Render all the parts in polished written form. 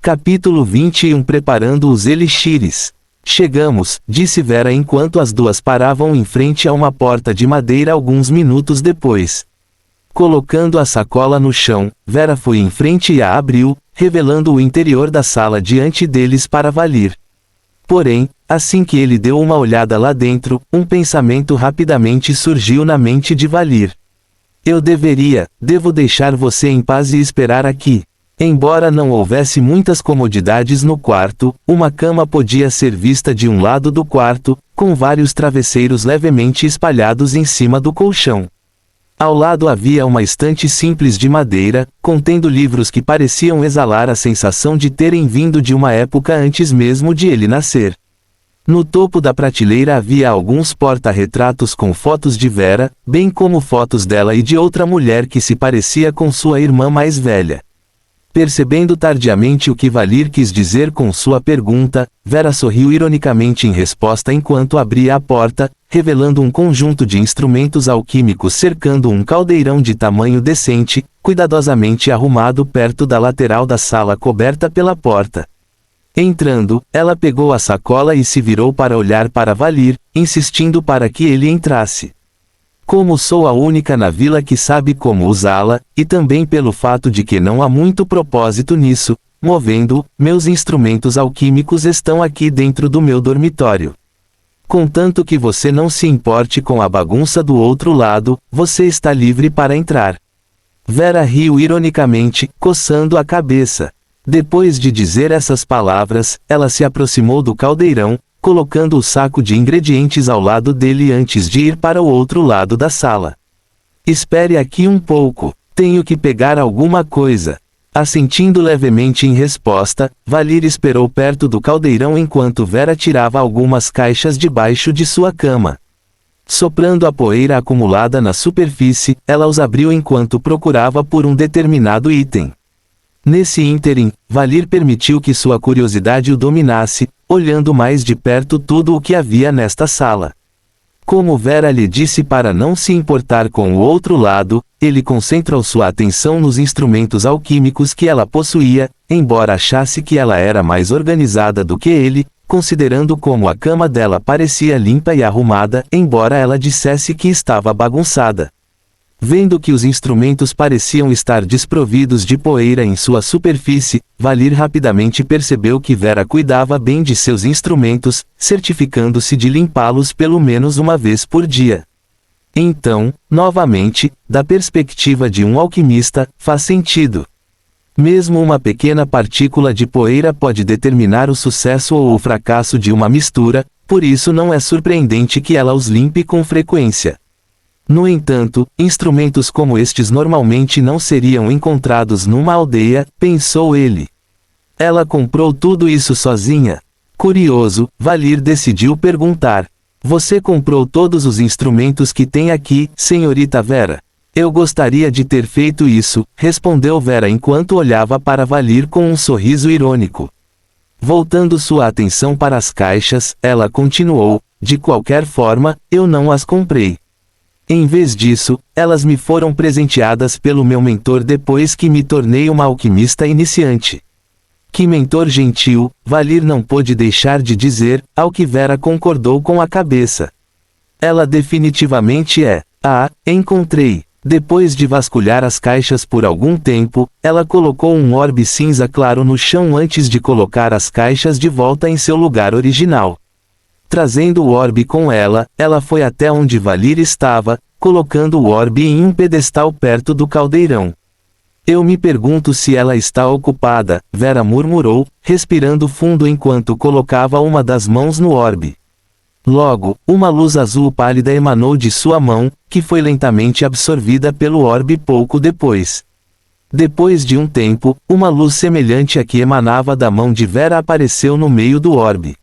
Capítulo 21. Preparando os elixires. Chegamos, disse Vera enquanto as duas paravam em frente a uma porta de madeira alguns minutos depois. Colocando a sacola no chão, Vera foi em frente e a abriu, revelando o interior da sala diante deles para Valir. Porém, assim que ele deu uma olhada lá dentro, um pensamento rapidamente surgiu na mente de Valir. Devo deixar você em paz e esperar aqui. Embora não houvesse muitas comodidades no quarto, uma cama podia ser vista de um lado do quarto, com vários travesseiros levemente espalhados em cima do colchão. Ao lado havia uma estante simples de madeira, contendo livros que pareciam exalar a sensação de terem vindo de uma época antes mesmo de ele nascer. No topo da prateleira havia alguns porta-retratos com fotos de Vera, bem como fotos dela e de outra mulher que se parecia com sua irmã mais velha. Percebendo tardiamente o que Valir quis dizer com sua pergunta, Vera sorriu ironicamente em resposta enquanto abria a porta, revelando um conjunto de instrumentos alquímicos cercando um caldeirão de tamanho decente, cuidadosamente arrumado perto da lateral da sala coberta pela porta. Entrando, ela pegou a sacola e se virou para olhar para Valir, insistindo para que ele entrasse. Como sou a única na vila que sabe como usá-la, e também pelo fato de que não há muito propósito nisso, meus instrumentos alquímicos estão aqui dentro do meu dormitório. Contanto que você não se importe com a bagunça do outro lado, você está livre para entrar. Vera riu ironicamente, coçando a cabeça. Depois de dizer essas palavras, ela se aproximou do caldeirão, colocando o saco de ingredientes ao lado dele antes de ir para o outro lado da sala. Espere aqui um pouco, tenho que pegar alguma coisa. Assentindo levemente em resposta, Valir esperou perto do caldeirão enquanto Vera tirava algumas caixas debaixo de sua cama. Soprando a poeira acumulada na superfície, ela os abriu enquanto procurava por um determinado item. Nesse ínterim, Valir permitiu que sua curiosidade o dominasse, olhando mais de perto tudo o que havia nesta sala. Como Vera lhe disse para não se importar com o outro lado, ele concentrou sua atenção nos instrumentos alquímicos que ela possuía, embora achasse que ela era mais organizada do que ele, considerando como a cama dela parecia limpa e arrumada, embora ela dissesse que estava bagunçada. Vendo que os instrumentos pareciam estar desprovidos de poeira em sua superfície, Valir rapidamente percebeu que Vera cuidava bem de seus instrumentos, certificando-se de limpá-los pelo menos uma vez por dia. Então, novamente, da perspectiva de um alquimista, faz sentido. Mesmo uma pequena partícula de poeira pode determinar o sucesso ou o fracasso de uma mistura, por isso não é surpreendente que ela os limpe com frequência. No entanto, instrumentos como estes normalmente não seriam encontrados numa aldeia, pensou ele. Ela comprou tudo isso sozinha? Curioso, Valir decidiu perguntar. Você comprou todos os instrumentos que tem aqui, senhorita Vera? Eu gostaria de ter feito isso, respondeu Vera enquanto olhava para Valir com um sorriso irônico. Voltando sua atenção para as caixas, ela continuou, de qualquer forma, eu não as comprei. Em vez disso, elas me foram presenteadas pelo meu mentor depois que me tornei uma alquimista iniciante. Que mentor gentil, Valir não pôde deixar de dizer, ao que Vera concordou com a cabeça. Ela definitivamente é. Encontrei. Depois de vasculhar as caixas por algum tempo, ela colocou um orbe cinza claro no chão antes de colocar as caixas de volta em seu lugar original. Trazendo o orbe com ela, ela foi até onde Valir estava, colocando o orbe em um pedestal perto do caldeirão. Eu me pergunto se ela está ocupada, Vera murmurou, respirando fundo enquanto colocava uma das mãos no orbe. Logo, uma luz azul pálida emanou de sua mão, que foi lentamente absorvida pelo orbe pouco depois. Depois de um tempo, uma luz semelhante à que emanava da mão de Vera apareceu no meio do orbe.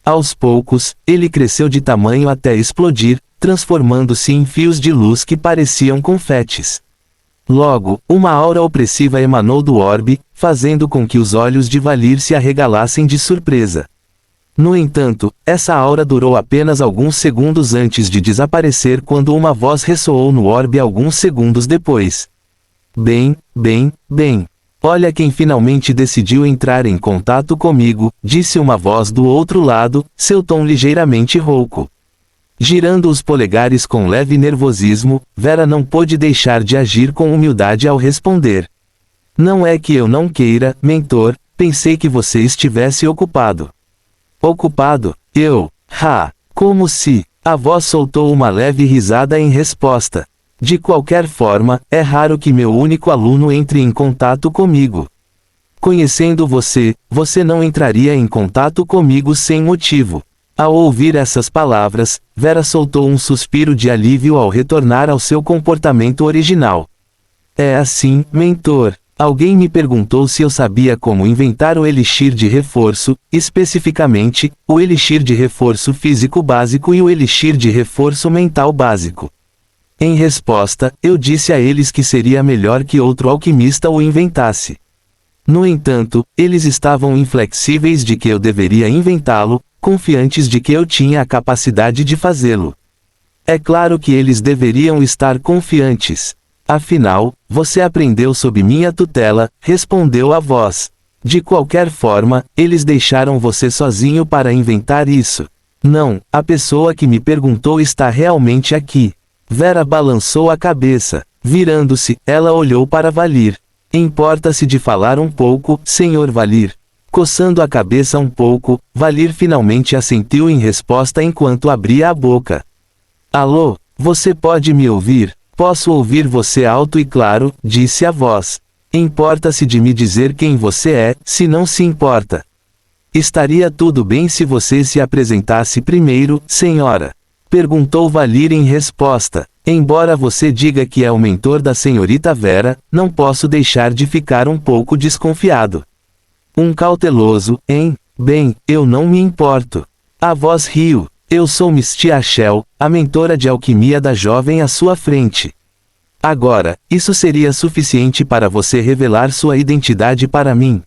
Aos poucos, ele cresceu de tamanho até explodir, transformando-se em fios de luz que pareciam confetes. Logo, uma aura opressiva emanou do orbe, fazendo com que os olhos de Valir se arregalassem de surpresa. No entanto, essa aura durou apenas alguns segundos antes de desaparecer quando uma voz ressoou no orbe alguns segundos depois. Bem. Olha quem finalmente decidiu entrar em contato comigo, disse uma voz do outro lado, seu tom ligeiramente rouco. Girando os polegares com leve nervosismo, Vera não pôde deixar de agir com humildade ao responder. Não é que eu não queira, mentor, pensei que você estivesse ocupado. Ocupado? Eu? Como se... A voz soltou uma leve risada em resposta. De qualquer forma, é raro que meu único aluno entre em contato comigo. Conhecendo você, você não entraria em contato comigo sem motivo. Ao ouvir essas palavras, Vera soltou um suspiro de alívio ao retornar ao seu comportamento original. É assim, mentor. Alguém me perguntou se eu sabia como inventar o elixir de reforço, especificamente, o elixir de reforço físico básico e o elixir de reforço mental básico. Em resposta, eu disse a eles que seria melhor que outro alquimista o inventasse. No entanto, eles estavam inflexíveis de que eu deveria inventá-lo, confiantes de que eu tinha a capacidade de fazê-lo. É claro que eles deveriam estar confiantes. Afinal, você aprendeu sob minha tutela, respondeu a voz. De qualquer forma, eles deixaram você sozinho para inventar isso. Não, a pessoa que me perguntou está realmente aqui. Vera balançou a cabeça. Virando-se, ela olhou para Valir. Importa-se de falar um pouco, Sr. Valir? Coçando a cabeça um pouco, Valir finalmente assentiu em resposta enquanto abria a boca. Alô, você pode me ouvir? Posso ouvir você alto e claro, disse a voz. Importa-se de me dizer quem você é, se não se importa. Estaria tudo bem se você se apresentasse primeiro, senhora? Perguntou Valir em resposta. Embora você diga que é o mentor da senhorita Vera, não posso deixar de ficar um pouco desconfiado. Um cauteloso, hein? Bem, eu não me importo. A voz riu. Eu sou Misty Achel, a mentora de alquimia da jovem à sua frente. Agora, isso seria suficiente para você revelar sua identidade para mim?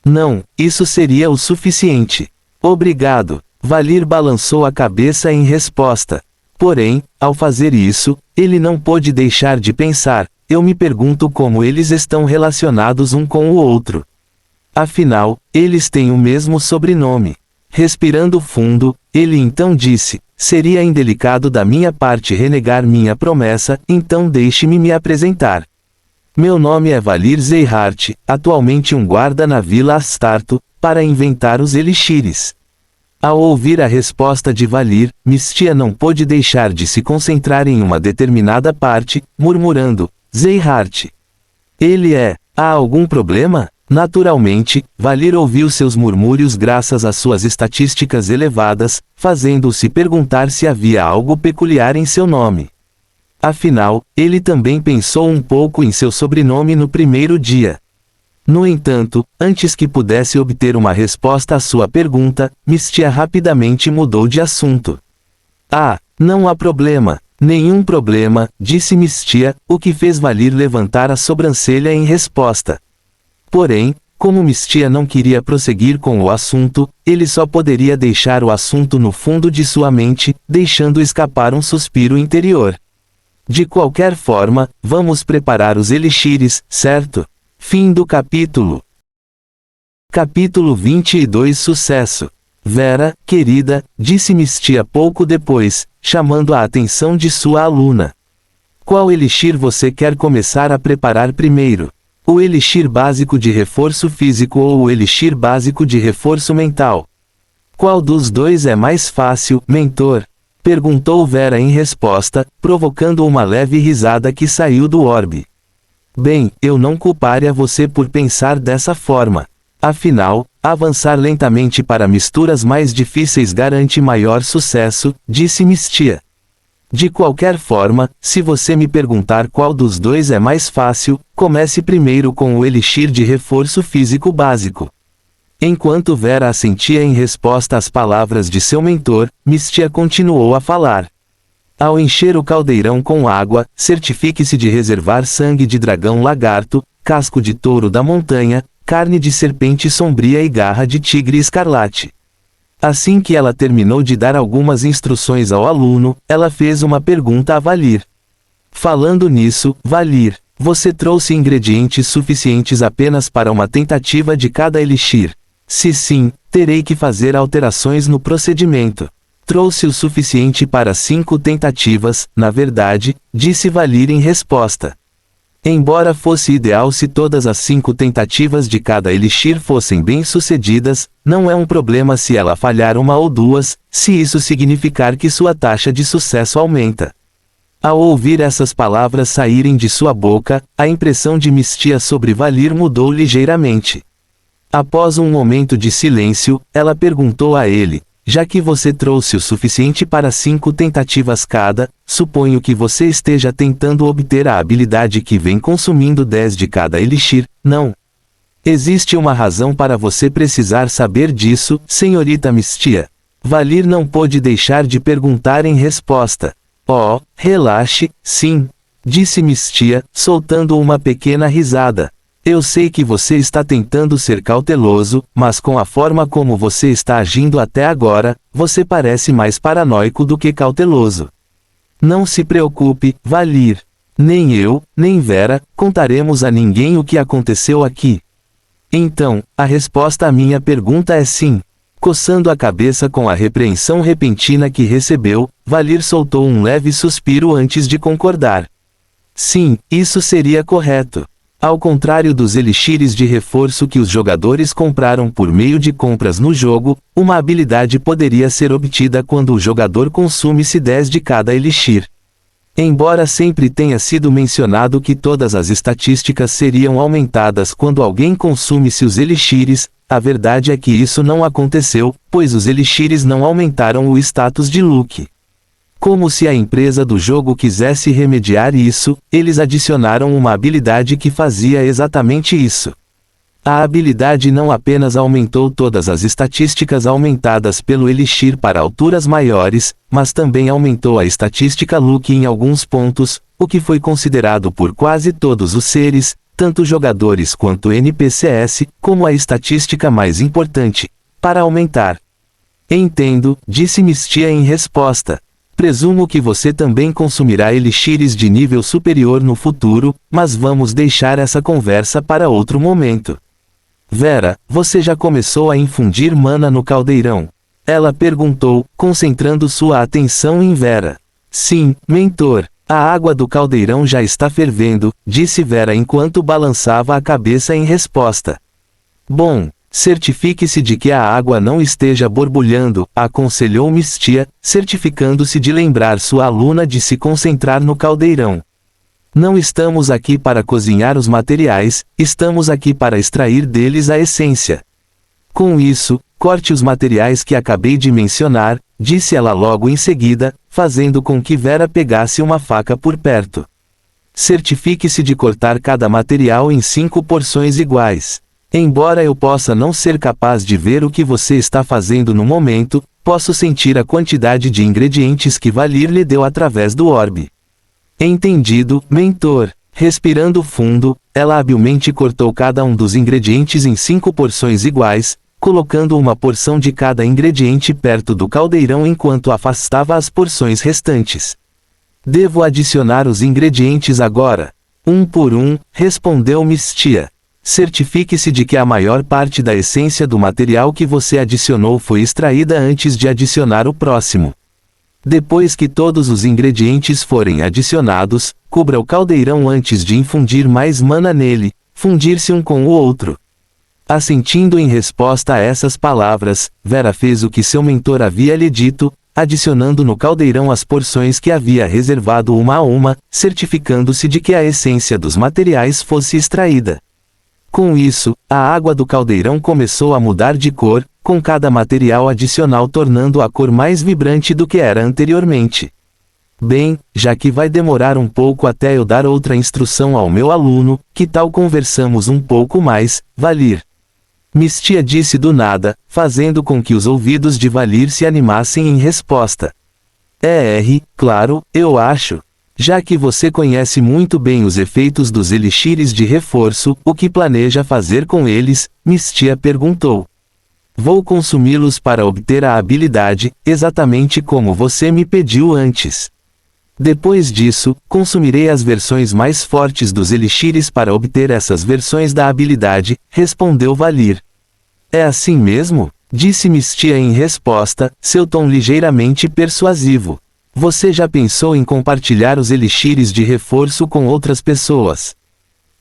Não, isso seria o suficiente. Obrigado. Valir balançou a cabeça em resposta. Porém, ao fazer isso, ele não pôde deixar de pensar, eu me pergunto como eles estão relacionados um com o outro. Afinal, eles têm o mesmo sobrenome. Respirando fundo, ele então disse, seria indelicado da minha parte renegar minha promessa, então deixe-me me apresentar. Meu nome é Valir Zeihart, atualmente um guarda na Vila Astarto, para inventar os elixires. Ao ouvir a resposta de Valir, Mistia não pôde deixar de se concentrar em uma determinada parte, murmurando, Zeihart. Ele é. Há algum problema? Naturalmente, Valir ouviu seus murmúrios graças às suas estatísticas elevadas, fazendo-se perguntar se havia algo peculiar em seu nome. Afinal, ele também pensou um pouco em seu sobrenome no primeiro dia. No entanto, antes que pudesse obter uma resposta à sua pergunta, Mistia rapidamente mudou de assunto. Ah, não há problema. Nenhum problema, disse Mistia, o que fez Valir levantar a sobrancelha em resposta. Porém, como Mistia não queria prosseguir com o assunto, ele só poderia deixar o assunto no fundo de sua mente, deixando escapar um suspiro interior. De qualquer forma, vamos preparar os elixires, certo? Fim do capítulo. Capítulo 22 Sucesso. Vera, querida, disse Mistia pouco depois, chamando a atenção de sua aluna. Qual elixir você quer começar a preparar primeiro? O elixir básico de reforço físico ou o elixir básico de reforço mental? Qual dos dois é mais fácil, mentor? Perguntou Vera em resposta, provocando uma leve risada que saiu do orbe. Bem, eu não culparia você por pensar dessa forma. Afinal, avançar lentamente para misturas mais difíceis garante maior sucesso, disse Mistia. De qualquer forma, se você me perguntar qual dos dois é mais fácil, comece primeiro com o elixir de reforço físico básico. Enquanto Vera assentia em resposta às palavras de seu mentor, Mistia continuou a falar. Ao encher o caldeirão com água, certifique-se de reservar sangue de dragão lagarto, casco de touro da montanha, carne de serpente sombria e garra de tigre escarlate. Assim que ela terminou de dar algumas instruções ao aluno, ela fez uma pergunta a Valir. Falando nisso, Valir, Você trouxe ingredientes suficientes apenas para uma tentativa de cada elixir? Se sim, terei que fazer alterações no procedimento. Trouxe o suficiente para 5 tentativas, na verdade, disse Valir em resposta. Embora fosse ideal se todas as 5 tentativas de cada elixir fossem bem-sucedidas, não é um problema se ela falhar uma ou duas, se isso significar que sua taxa de sucesso aumenta. Ao ouvir essas palavras saírem de sua boca, a impressão de Mistia sobre Valir mudou ligeiramente. Após um momento de silêncio, ela perguntou a ele: já que você trouxe o suficiente para 5 tentativas cada, suponho que você esteja tentando obter a habilidade que vem consumindo 10 de cada elixir, não? Existe uma razão para você precisar saber disso, senhorita Mistia. Valir não pôde deixar de perguntar em resposta. Oh, relaxe, sim, disse Mistia, soltando uma pequena risada. Eu sei que você está tentando ser cauteloso, mas com a forma como você está agindo até agora, você parece mais paranoico do que cauteloso. Não se preocupe, Valir. Nem eu, nem Vera, contaremos a ninguém o que aconteceu aqui. Então, a resposta à minha pergunta é sim. Coçando a cabeça com a repreensão repentina que recebeu, Valir soltou um leve suspiro antes de concordar. Sim, isso seria correto. Ao contrário dos elixires de reforço que os jogadores compraram por meio de compras no jogo, uma habilidade poderia ser obtida quando o jogador consumisse 10 de cada elixir. Embora sempre tenha sido mencionado que todas as estatísticas seriam aumentadas quando alguém consumisse os elixires, a verdade é que isso não aconteceu, pois os elixires não aumentaram o status de Luke. Como se a empresa do jogo quisesse remediar isso, eles adicionaram uma habilidade que fazia exatamente isso. A habilidade não apenas aumentou todas as estatísticas aumentadas pelo elixir para alturas maiores, mas também aumentou a estatística Luke em alguns pontos, o que foi considerado por quase todos os seres, tanto jogadores quanto NPCs, como a estatística mais importante, para aumentar. Entendo, disse Mistia em resposta. Presumo que você também consumirá elixires de nível superior no futuro, mas vamos deixar essa conversa para outro momento. Vera, você já começou a infundir mana no caldeirão? Ela perguntou, concentrando sua atenção em Vera. Sim, mentor. A água do caldeirão já está fervendo, disse Vera enquanto balançava a cabeça em resposta. Bom, certifique-se de que a água não esteja borbulhando, aconselhou Mistia, certificando-se de lembrar sua aluna de se concentrar no caldeirão. Não estamos aqui para cozinhar os materiais, estamos aqui para extrair deles a essência. Com isso, corte os materiais que acabei de mencionar, disse ela logo em seguida, fazendo com que Vera pegasse uma faca por perto. Certifique-se de cortar cada material em 5 porções iguais. Embora eu possa não ser capaz de ver o que você está fazendo no momento, posso sentir a quantidade de ingredientes que Valir lhe deu através do orbe. Entendido, mentor. Respirando fundo, ela habilmente cortou cada um dos ingredientes em 5 porções iguais, colocando uma porção de cada ingrediente perto do caldeirão enquanto afastava as porções restantes. Devo adicionar os ingredientes agora. Um por um, respondeu Mistia. Certifique-se de que a maior parte da essência do material que você adicionou foi extraída antes de adicionar o próximo. Depois que todos os ingredientes forem adicionados, cubra o caldeirão antes de infundir mais mana nele, fundir-se um com o outro. Assentindo em resposta a essas palavras, Vera fez o que seu mentor havia lhe dito, adicionando no caldeirão as porções que havia reservado uma a uma, certificando-se de que a essência dos materiais fosse extraída. Com isso, a água do caldeirão começou a mudar de cor, com cada material adicional tornando a cor mais vibrante do que era anteriormente. Bem, já que vai demorar um pouco até eu dar outra instrução ao meu aluno, que tal conversamos um pouco mais, Valir? Mistia disse do nada, fazendo com que os ouvidos de Valir se animassem em resposta. Claro, eu acho. Já que você conhece muito bem os efeitos dos elixires de reforço, o que planeja fazer com eles? Mistia perguntou. Vou consumi-los para obter a habilidade, exatamente como você me pediu antes. Depois disso, consumirei as versões mais fortes dos elixires para obter essas versões da habilidade, respondeu Valir. É assim mesmo? Disse Mistia em resposta, seu tom ligeiramente persuasivo. Você já pensou em compartilhar os elixires de reforço com outras pessoas?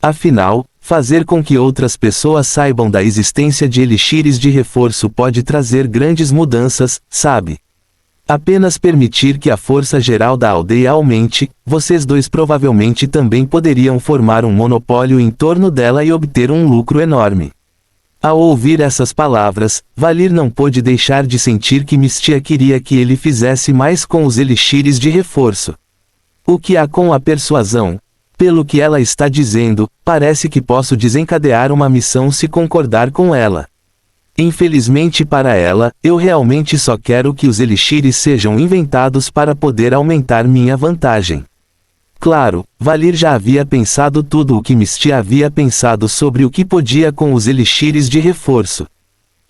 Afinal, fazer com que outras pessoas saibam da existência de elixires de reforço pode trazer grandes mudanças, sabe? Apenas permitir que a força geral da aldeia aumente, vocês dois provavelmente também poderiam formar um monopólio em torno dela e obter um lucro enorme. Ao ouvir essas palavras, Valir não pôde deixar de sentir que Mistia queria que ele fizesse mais com os elixires de reforço. O que há com a persuasão? Pelo que ela está dizendo, parece que posso desencadear uma missão se concordar com ela. Infelizmente para ela, eu realmente só quero que os elixires sejam inventados para poder aumentar minha vantagem. Claro, Valir já havia pensado tudo o que Mistia havia pensado sobre o que podia com os elixires de reforço.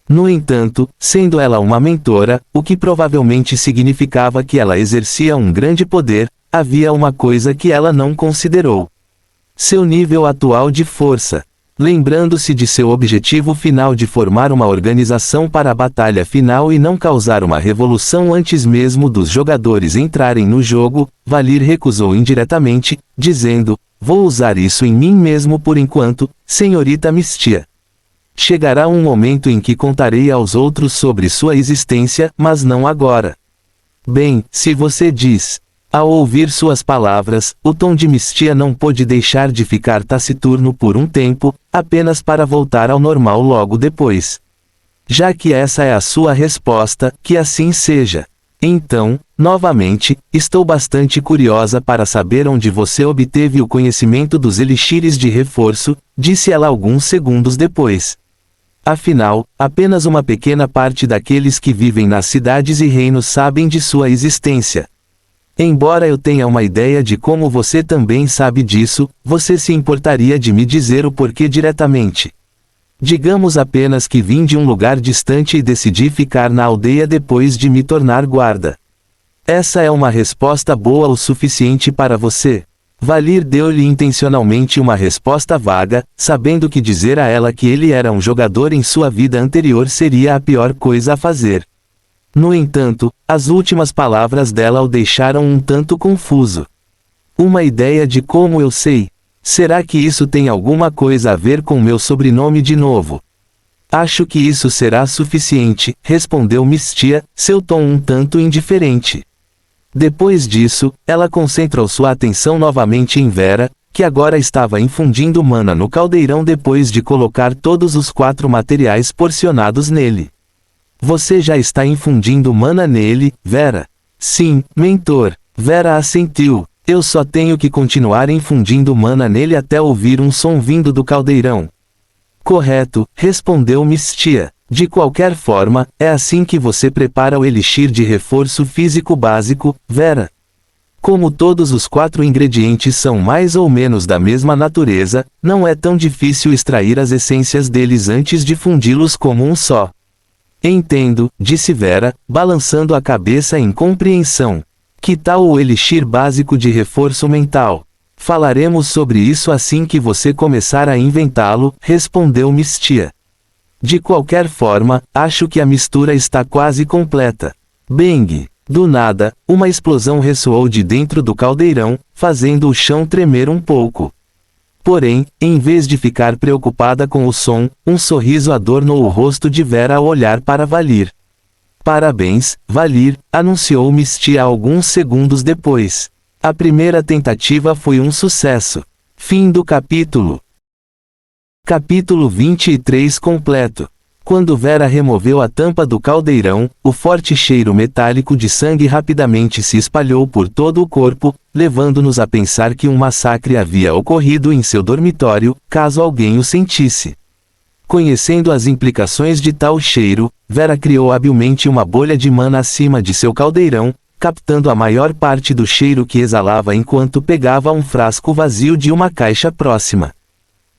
No entanto, sendo ela uma mentora, o que provavelmente significava que ela exercia um grande poder, havia uma coisa que ela não considerou. Seu nível atual de força. Lembrando-se de seu objetivo final de formar uma organização para a batalha final e não causar uma revolução antes mesmo dos jogadores entrarem no jogo, Valir recusou indiretamente, dizendo, vou usar isso em mim mesmo por enquanto, senhorita Mistia. Chegará um momento em que contarei aos outros sobre sua existência, mas não agora. Bem, se você diz. Ao ouvir suas palavras, o tom de Mistia não pôde deixar de ficar taciturno por um tempo, apenas para voltar ao normal logo depois. Já que essa é a sua resposta, que assim seja. Então, novamente, estou bastante curiosa para saber onde você obteve o conhecimento dos elixires de reforço, disse ela alguns segundos depois. Afinal, apenas uma pequena parte daqueles que vivem nas cidades e reinos sabem de sua existência. Embora eu tenha uma ideia de como você também sabe disso, você se importaria de me dizer o porquê diretamente. Digamos apenas que vim de um lugar distante e decidi ficar na aldeia depois de me tornar guarda. Essa é uma resposta boa o suficiente para você? Valir deu-lhe intencionalmente uma resposta vaga, sabendo que dizer a ela que ele era um jogador em sua vida anterior seria a pior coisa a fazer. No entanto, as últimas palavras dela o deixaram um tanto confuso. Uma ideia de como eu sei? Será que isso tem alguma coisa a ver com meu sobrenome de novo? Acho que isso será suficiente, respondeu Mistia, seu tom um tanto indiferente. Depois disso, ela concentrou sua atenção novamente em Vera, que agora estava infundindo mana no caldeirão depois de colocar todos os 4 materiais porcionados nele. Você já está infundindo mana nele, Vera? Sim, mentor. Vera assentiu. Eu só tenho que continuar infundindo mana nele até ouvir um som vindo do caldeirão. Correto, respondeu Mistia. De qualquer forma, é assim que você prepara o elixir de reforço físico básico, Vera. Como todos os 4 ingredientes são mais ou menos da mesma natureza, não é tão difícil extrair as essências deles antes de fundi-los como um só. Entendo, disse Vera, balançando a cabeça em compreensão. Que tal o elixir básico de reforço mental? Falaremos sobre isso assim que você começar a inventá-lo, respondeu Mistia. De qualquer forma, acho que a mistura está quase completa. Bang! Do nada, uma explosão ressoou de dentro do caldeirão, fazendo o chão tremer um pouco. Porém, em vez de ficar preocupada com o som, um sorriso adornou o rosto de Vera ao olhar para Valir. Parabéns, Valir, anunciou Mistia alguns segundos depois. A primeira tentativa foi um sucesso. Fim do capítulo. Capítulo 23 completo. Quando Vera removeu a tampa do caldeirão, o forte cheiro metálico de sangue rapidamente se espalhou por todo o corpo, levando-nos a pensar que um massacre havia ocorrido em seu dormitório, caso alguém o sentisse. Conhecendo as implicações de tal cheiro, Vera criou habilmente uma bolha de mana acima de seu caldeirão, captando a maior parte do cheiro que exalava enquanto pegava um frasco vazio de uma caixa próxima.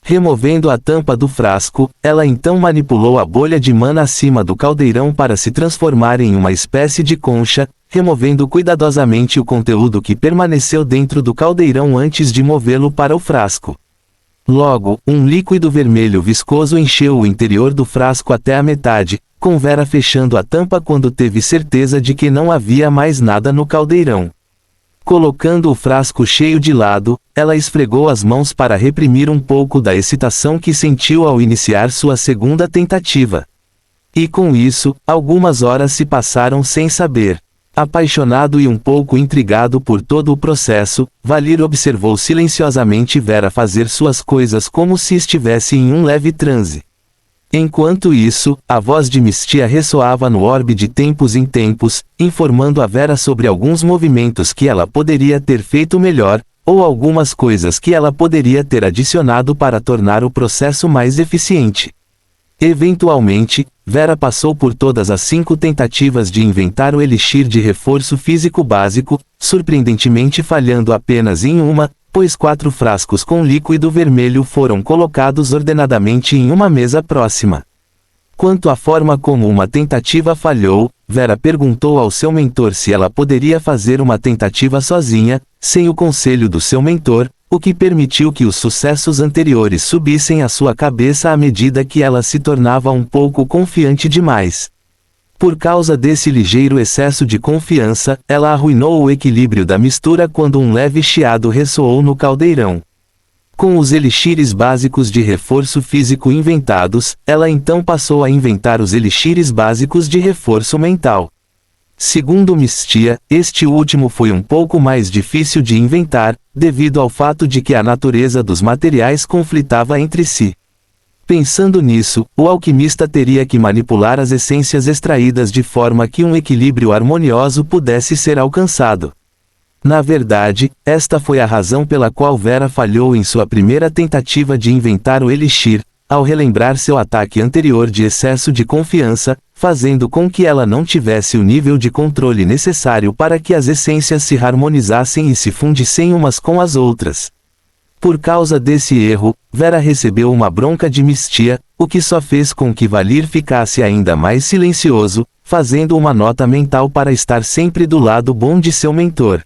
Removendo a tampa do frasco, ela então manipulou a bolha de mana acima do caldeirão para se transformar em uma espécie de concha, removendo cuidadosamente o conteúdo que permaneceu dentro do caldeirão antes de movê-lo para o frasco. Logo, um líquido vermelho viscoso encheu o interior do frasco até a metade, com Vera fechando a tampa quando teve certeza de que não havia mais nada no caldeirão. Colocando o frasco cheio de lado, ela esfregou as mãos para reprimir um pouco da excitação que sentiu ao iniciar sua segunda tentativa. E com isso, algumas horas se passaram sem saber. Apaixonado e um pouco intrigado por todo o processo, Valir observou silenciosamente Vera fazer suas coisas como se estivesse em um leve transe. Enquanto isso, a voz de Mistia ressoava no orbe de tempos em tempos, informando a Vera sobre alguns movimentos que ela poderia ter feito melhor, ou algumas coisas que ela poderia ter adicionado para tornar o processo mais eficiente. Eventualmente, Vera passou por todas as 5 tentativas de inventar o elixir de reforço físico básico, surpreendentemente falhando apenas em uma, pois 4 frascos com líquido vermelho foram colocados ordenadamente em uma mesa próxima. Quanto à forma como uma tentativa falhou, Vera perguntou ao seu mentor se ela poderia fazer uma tentativa sozinha, sem o conselho do seu mentor, o que permitiu que os sucessos anteriores subissem à sua cabeça à medida que ela se tornava um pouco confiante demais. Por causa desse ligeiro excesso de confiança, ela arruinou o equilíbrio da mistura quando um leve chiado ressoou no caldeirão. Com os elixires básicos de reforço físico inventados, ela então passou a inventar os elixires básicos de reforço mental. Segundo Mistia, este último foi um pouco mais difícil de inventar, devido ao fato de que a natureza dos materiais conflitava entre si. Pensando nisso, o alquimista teria que manipular as essências extraídas de forma que um equilíbrio harmonioso pudesse ser alcançado. Na verdade, esta foi a razão pela qual Vera falhou em sua primeira tentativa de inventar o elixir, ao relembrar seu ataque anterior de excesso de confiança, fazendo com que ela não tivesse o nível de controle necessário para que as essências se harmonizassem e se fundissem umas com as outras. Por causa desse erro, Vera recebeu uma bronca de Mistia, o que só fez com que Valir ficasse ainda mais silencioso, fazendo uma nota mental para estar sempre do lado bom de seu mentor.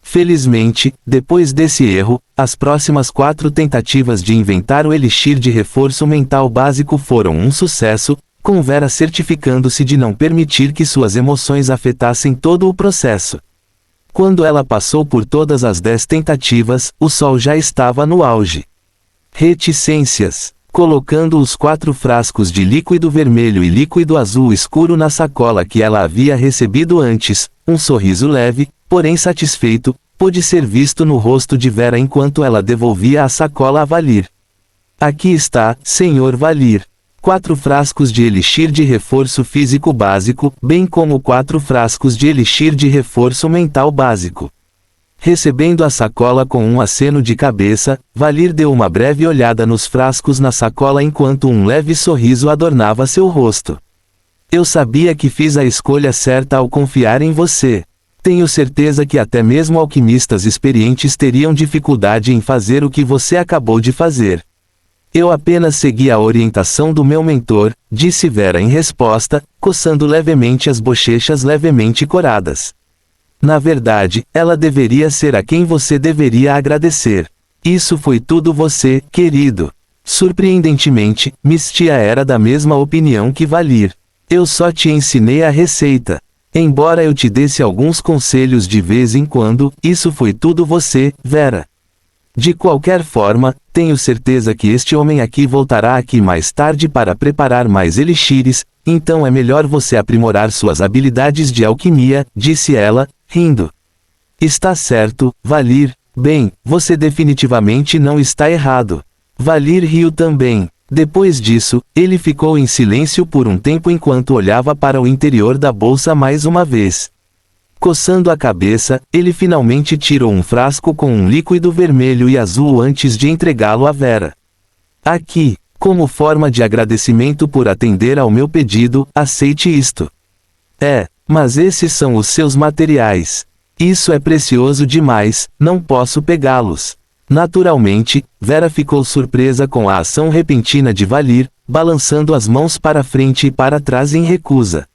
Felizmente, depois desse erro, as próximas 4 tentativas de inventar o elixir de reforço mental básico foram um sucesso, com Vera certificando-se de não permitir que suas emoções afetassem todo o processo. Quando ela passou por todas as 10 tentativas, o sol já estava no auge. Reticências. Colocando os 4 frascos de líquido vermelho e líquido azul escuro na sacola que ela havia recebido antes, um sorriso leve, porém satisfeito, pôde ser visto no rosto de Vera enquanto ela devolvia a sacola a Valir. Aqui está, Sr. Valir. 4 frascos de elixir de reforço físico básico, bem como 4 frascos de elixir de reforço mental básico. Recebendo a sacola com um aceno de cabeça, Valir deu uma breve olhada nos frascos na sacola enquanto um leve sorriso adornava seu rosto. Eu sabia que fiz a escolha certa ao confiar em você. Tenho certeza que até mesmo alquimistas experientes teriam dificuldade em fazer o que você acabou de fazer. Eu apenas segui a orientação do meu mentor, disse Vera em resposta, coçando levemente as bochechas levemente coradas. Na verdade, ela deveria ser a quem você deveria agradecer. Isso foi tudo você, querido. Surpreendentemente, Mistia era da mesma opinião que Valir. Eu só te ensinei a receita. Embora eu te desse alguns conselhos de vez em quando, isso foi tudo você, Vera. De qualquer forma, tenho certeza que este homem aqui voltará aqui mais tarde para preparar mais elixires, então é melhor você aprimorar suas habilidades de alquimia, disse ela, rindo. Está certo, Valir. Bem, você definitivamente não está errado. Valir riu também. Depois disso, ele ficou em silêncio por um tempo enquanto olhava para o interior da bolsa mais uma vez. Coçando a cabeça, ele finalmente tirou um frasco com um líquido vermelho e azul antes de entregá-lo a Vera. Aqui, como forma de agradecimento por atender ao meu pedido, aceite isto. Mas esses são os seus materiais. Isso é precioso demais, não posso pegá-los. Naturalmente, Vera ficou surpresa com a ação repentina de Valir, balançando as mãos para frente e para trás em recusa.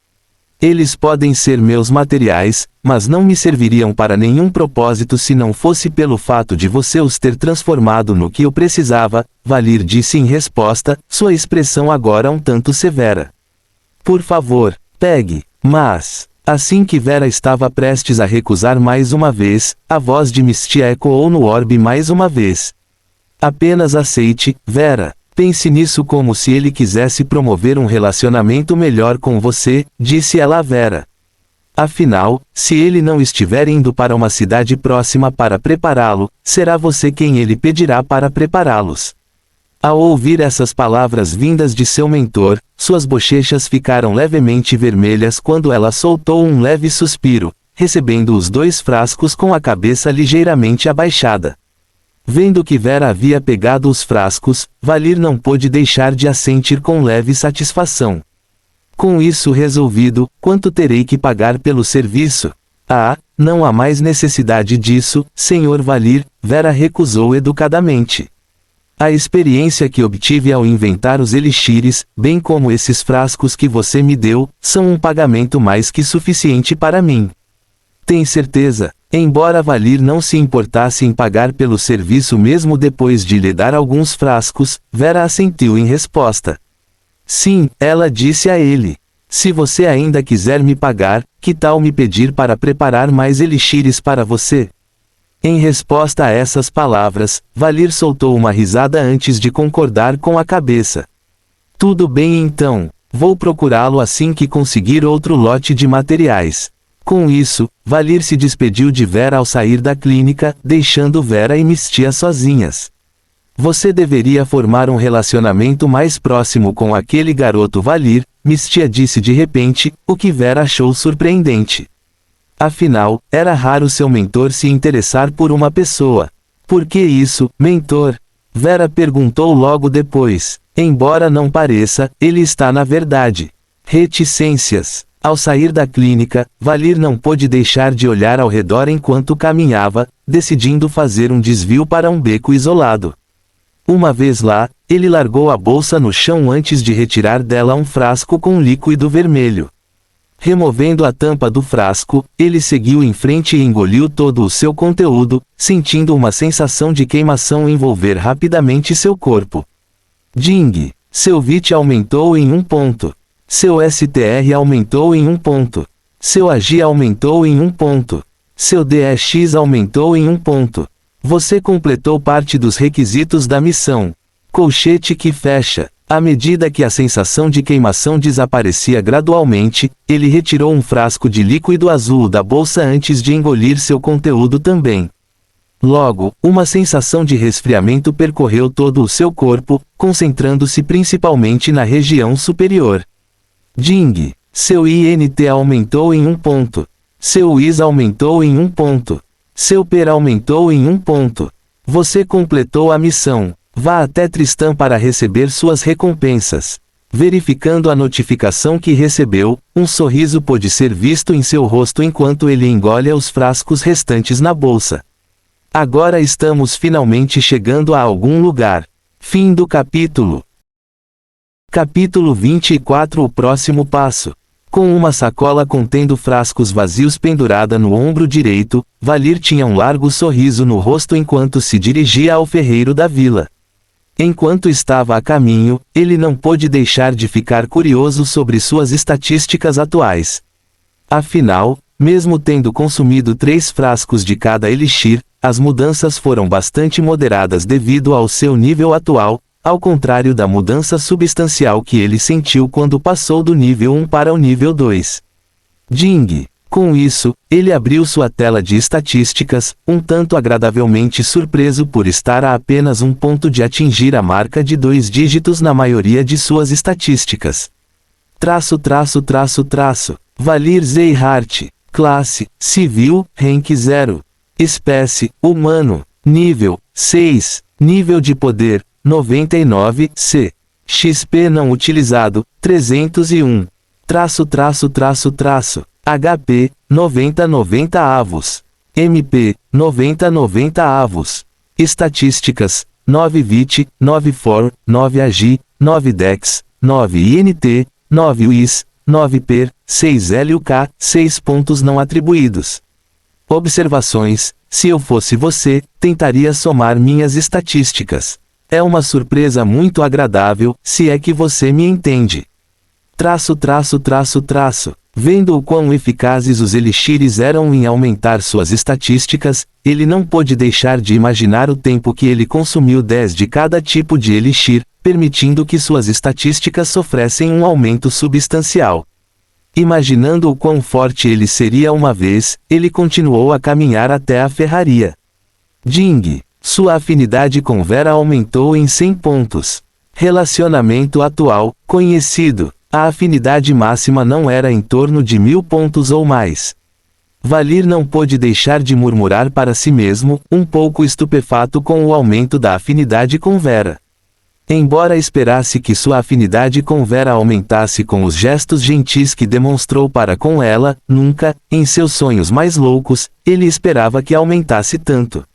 Eles podem ser meus materiais, mas não me serviriam para nenhum propósito se não fosse pelo fato de você os ter transformado no que eu precisava, Valir disse em resposta, sua expressão agora um tanto severa. Por favor, pegue. Mas, assim que Vera estava prestes a recusar mais uma vez, a voz de Mistia ecoou no orbe mais uma vez. Apenas aceite, Vera. Pense nisso como se ele quisesse promover um relacionamento melhor com você, disse ela a Vera. Afinal, se ele não estiver indo para uma cidade próxima para prepará-lo, será você quem ele pedirá para prepará-los. Ao ouvir essas palavras vindas de seu mentor, suas bochechas ficaram levemente vermelhas quando ela soltou um leve suspiro, recebendo os 2 frascos com a cabeça ligeiramente abaixada. Vendo que Vera havia pegado os frascos, Valir não pôde deixar de assentir com leve satisfação. Com isso resolvido, quanto terei que pagar pelo serviço? Ah, não há mais necessidade disso, Sr. Valir, Vera recusou educadamente. A experiência que obtive ao inventar os elixires, bem como esses frascos que você me deu, são um pagamento mais que suficiente para mim. Tem certeza? Embora Valir não se importasse em pagar pelo serviço mesmo depois de lhe dar alguns frascos, Vera assentiu em resposta. Sim, ela disse a ele. Se você ainda quiser me pagar, que tal me pedir para preparar mais elixires para você? Em resposta a essas palavras, Valir soltou uma risada antes de concordar com a cabeça. Tudo bem então, vou procurá-lo assim que conseguir outro lote de materiais. Com isso, Valir se despediu de Vera ao sair da clínica, deixando Vera e Mistia sozinhas. Você deveria formar um relacionamento mais próximo com aquele garoto Valir, Mistia disse de repente, o que Vera achou surpreendente. Afinal, era raro seu mentor se interessar por uma pessoa. Por que isso, mentor? Vera perguntou logo depois. Embora não pareça, ele está na verdade. Reticências. Ao sair da clínica, Valir não pôde deixar de olhar ao redor enquanto caminhava, decidindo fazer um desvio para um beco isolado. Uma vez lá, ele largou a bolsa no chão antes de retirar dela um frasco com líquido vermelho. Removendo a tampa do frasco, ele seguiu em frente e engoliu todo o seu conteúdo, sentindo uma sensação de queimação envolver rapidamente seu corpo. Ding! Seu VIT aumentou em 1 ponto. Seu STR aumentou em 1 ponto. Seu AG aumentou em 1 ponto. Seu DX aumentou em 1 ponto. Você completou parte dos requisitos da missão. Colchete que fecha. À medida que a sensação de queimação desaparecia gradualmente, ele retirou um frasco de líquido azul da bolsa antes de engolir seu conteúdo também. Logo, uma sensação de resfriamento percorreu todo o seu corpo, concentrando-se principalmente na região superior. Ding! Seu INT aumentou em 1 ponto. Seu IS aumentou em 1 ponto. Seu PER aumentou em 1 ponto. Você completou a missão. Vá até Tristan para receber suas recompensas. Verificando a notificação que recebeu, um sorriso pôde ser visto em seu rosto enquanto ele engole os frascos restantes na bolsa. Agora estamos finalmente chegando a algum lugar. Fim do capítulo. Capítulo 24. O próximo passo. Com uma sacola contendo frascos vazios pendurada no ombro direito, Valir tinha um largo sorriso no rosto enquanto se dirigia ao ferreiro da vila. Enquanto estava a caminho, ele não pôde deixar de ficar curioso sobre suas estatísticas atuais. Afinal, mesmo tendo consumido 3 frascos de cada elixir, as mudanças foram bastante moderadas devido ao seu nível atual, ao contrário da mudança substancial que ele sentiu quando passou do nível 1 para o nível 2. Ding! Com isso, ele abriu sua tela de estatísticas, um tanto agradavelmente surpreso por estar a apenas 1 ponto de atingir a marca de 2 dígitos na maioria de suas estatísticas. Valir Zeihart. Classe: Civil, Rank 0. Espécie: Humano. Nível: 6. Nível de poder: 99, C. XP não utilizado: 301. HP, 90 avos. MP, 90 avos. Estatísticas: 9 VIT, 9 FOR, 9 AGI, 9 DEX, 9 INT, 9 WIS, 9 per, 6 LUK, 6 pontos não atribuídos. Observações: se eu fosse você, tentaria somar minhas estatísticas. É uma surpresa muito agradável, se é que você me entende. Traço. Vendo o quão eficazes os elixires eram em aumentar suas estatísticas, ele não pôde deixar de imaginar o tempo que ele consumiu 10 de cada tipo de elixir, permitindo que suas estatísticas sofressem um aumento substancial. Imaginando o quão forte ele seria uma vez, ele continuou a caminhar até a ferraria. Ding! Sua afinidade com Vera aumentou em 100 pontos. Relacionamento atual, conhecido. A afinidade máxima não era em torno de 1000 pontos ou mais. Valir não pôde deixar de murmurar para si mesmo, um pouco estupefato com o aumento da afinidade com Vera. Embora esperasse que sua afinidade com Vera aumentasse com os gestos gentis que demonstrou para com ela, nunca, em seus sonhos mais loucos, ele esperava que aumentasse tanto.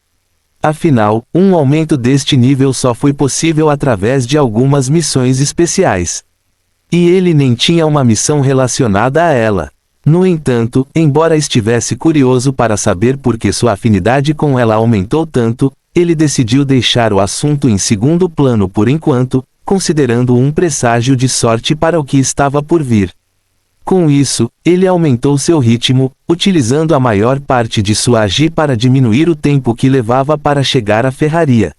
Afinal, um aumento deste nível só foi possível através de algumas missões especiais. E ele nem tinha uma missão relacionada a ela. No entanto, embora estivesse curioso para saber por que sua afinidade com ela aumentou tanto, ele decidiu deixar o assunto em segundo plano por enquanto, considerando um presságio de sorte para o que estava por vir. Com isso, ele aumentou seu ritmo, utilizando a maior parte de sua agi para diminuir o tempo que levava para chegar à ferraria.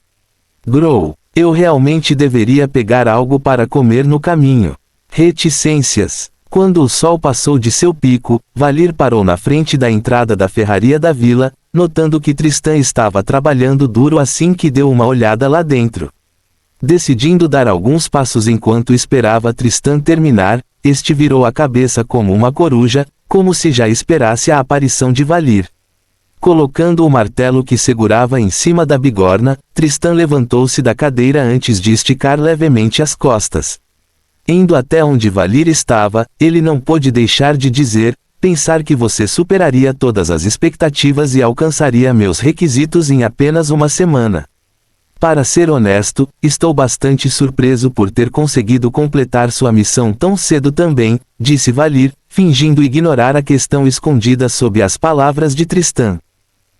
Grow, eu realmente deveria pegar algo para comer no caminho. Reticências. Quando o sol passou de seu pico, Valir parou na frente da entrada da ferraria da vila, notando que Tristan estava trabalhando duro assim que deu uma olhada lá dentro. Decidindo dar alguns passos enquanto esperava Tristan terminar, este virou a cabeça como uma coruja, como se já esperasse a aparição de Valir. Colocando o martelo que segurava em cima da bigorna, Tristan levantou-se da cadeira antes de esticar levemente as costas. Indo até onde Valir estava, ele não pôde deixar de dizer: pensar que você superaria todas as expectativas e alcançaria meus requisitos em apenas uma semana. Para ser honesto, estou bastante surpreso por ter conseguido completar sua missão tão cedo também, disse Valir, fingindo ignorar a questão escondida sob as palavras de Tristan.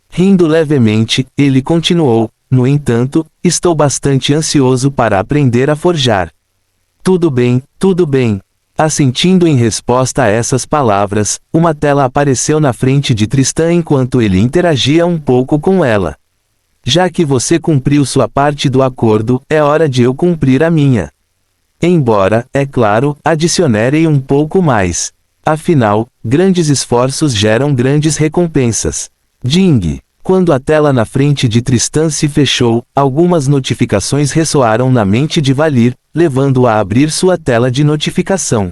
Rindo levemente, ele continuou: no entanto, estou bastante ansioso para aprender a forjar. Tudo bem. Assentindo em resposta a essas palavras, uma tela apareceu na frente de Tristan enquanto ele interagia um pouco com ela. Já que você cumpriu sua parte do acordo, é hora de eu cumprir a minha. Embora, é claro, adicionarei um pouco mais. Afinal, grandes esforços geram grandes recompensas. Ding! Quando a tela na frente de Tristan se fechou, algumas notificações ressoaram na mente de Valir, levando-o a abrir sua tela de notificação.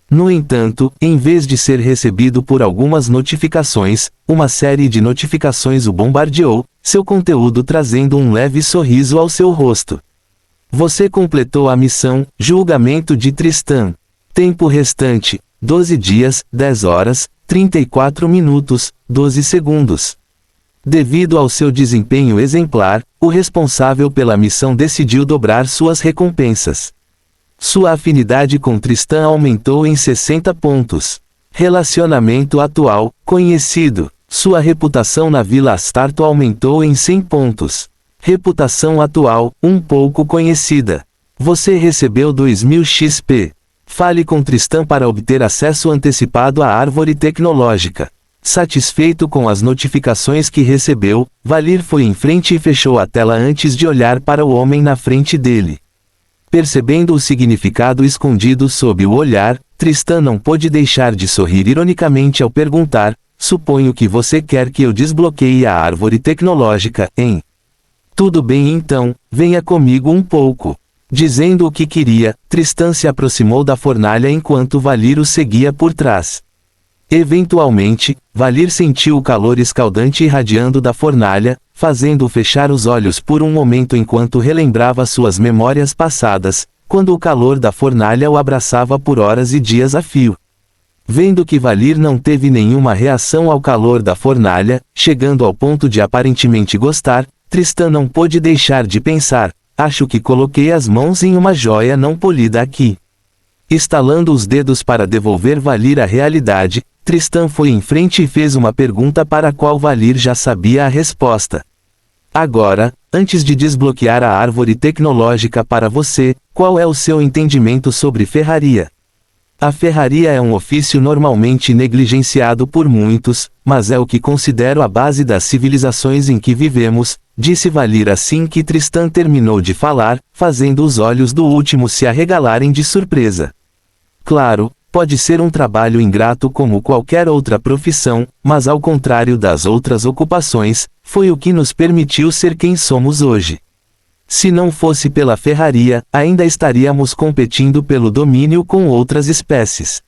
No entanto, em vez de ser recebido por algumas notificações, uma série de notificações o bombardeou, seu conteúdo trazendo um leve sorriso ao seu rosto. Você completou a missão, Julgamento de Tristan. Tempo restante, 12 dias, 10 horas, 34 minutos, 12 segundos. Devido ao seu desempenho exemplar, o responsável pela missão decidiu dobrar suas recompensas. Sua afinidade com Tristan aumentou em 60 pontos. Relacionamento atual, conhecido. Sua reputação na Vila Astarto aumentou em 100 pontos. Reputação atual, um pouco conhecida. Você recebeu 2000 XP. Fale com Tristan para obter acesso antecipado à árvore tecnológica. Satisfeito com as notificações que recebeu, Valir foi em frente e fechou a tela antes de olhar para o homem na frente dele. Percebendo o significado escondido sob o olhar, Tristan não pôde deixar de sorrir ironicamente ao perguntar: suponho que você quer que eu desbloqueie a árvore tecnológica, hein? Tudo bem então, venha comigo um pouco. Dizendo o que queria, Tristan se aproximou da fornalha enquanto Valir o seguia por trás. Eventualmente, Valir sentiu o calor escaldante irradiando da fornalha, fazendo-o fechar os olhos por um momento enquanto relembrava suas memórias passadas, quando o calor da fornalha o abraçava por horas e dias a fio. Vendo que Valir não teve nenhuma reação ao calor da fornalha, chegando ao ponto de aparentemente gostar, Tristan não pôde deixar de pensar: acho que coloquei as mãos em uma joia não polida aqui. Estalando os dedos para devolver Valir à realidade, Tristan foi em frente e fez uma pergunta para a qual Valir já sabia a resposta. Agora, antes de desbloquear a árvore tecnológica para você, qual é o seu entendimento sobre ferraria? A ferraria é um ofício normalmente negligenciado por muitos, mas é o que considero a base das civilizações em que vivemos, disse Valir assim que Tristan terminou de falar, fazendo os olhos do último se arregalarem de surpresa. Claro, pode ser um trabalho ingrato como qualquer outra profissão, mas ao contrário das outras ocupações, foi o que nos permitiu ser quem somos hoje. Se não fosse pela ferraria, ainda estaríamos competindo pelo domínio com outras espécies.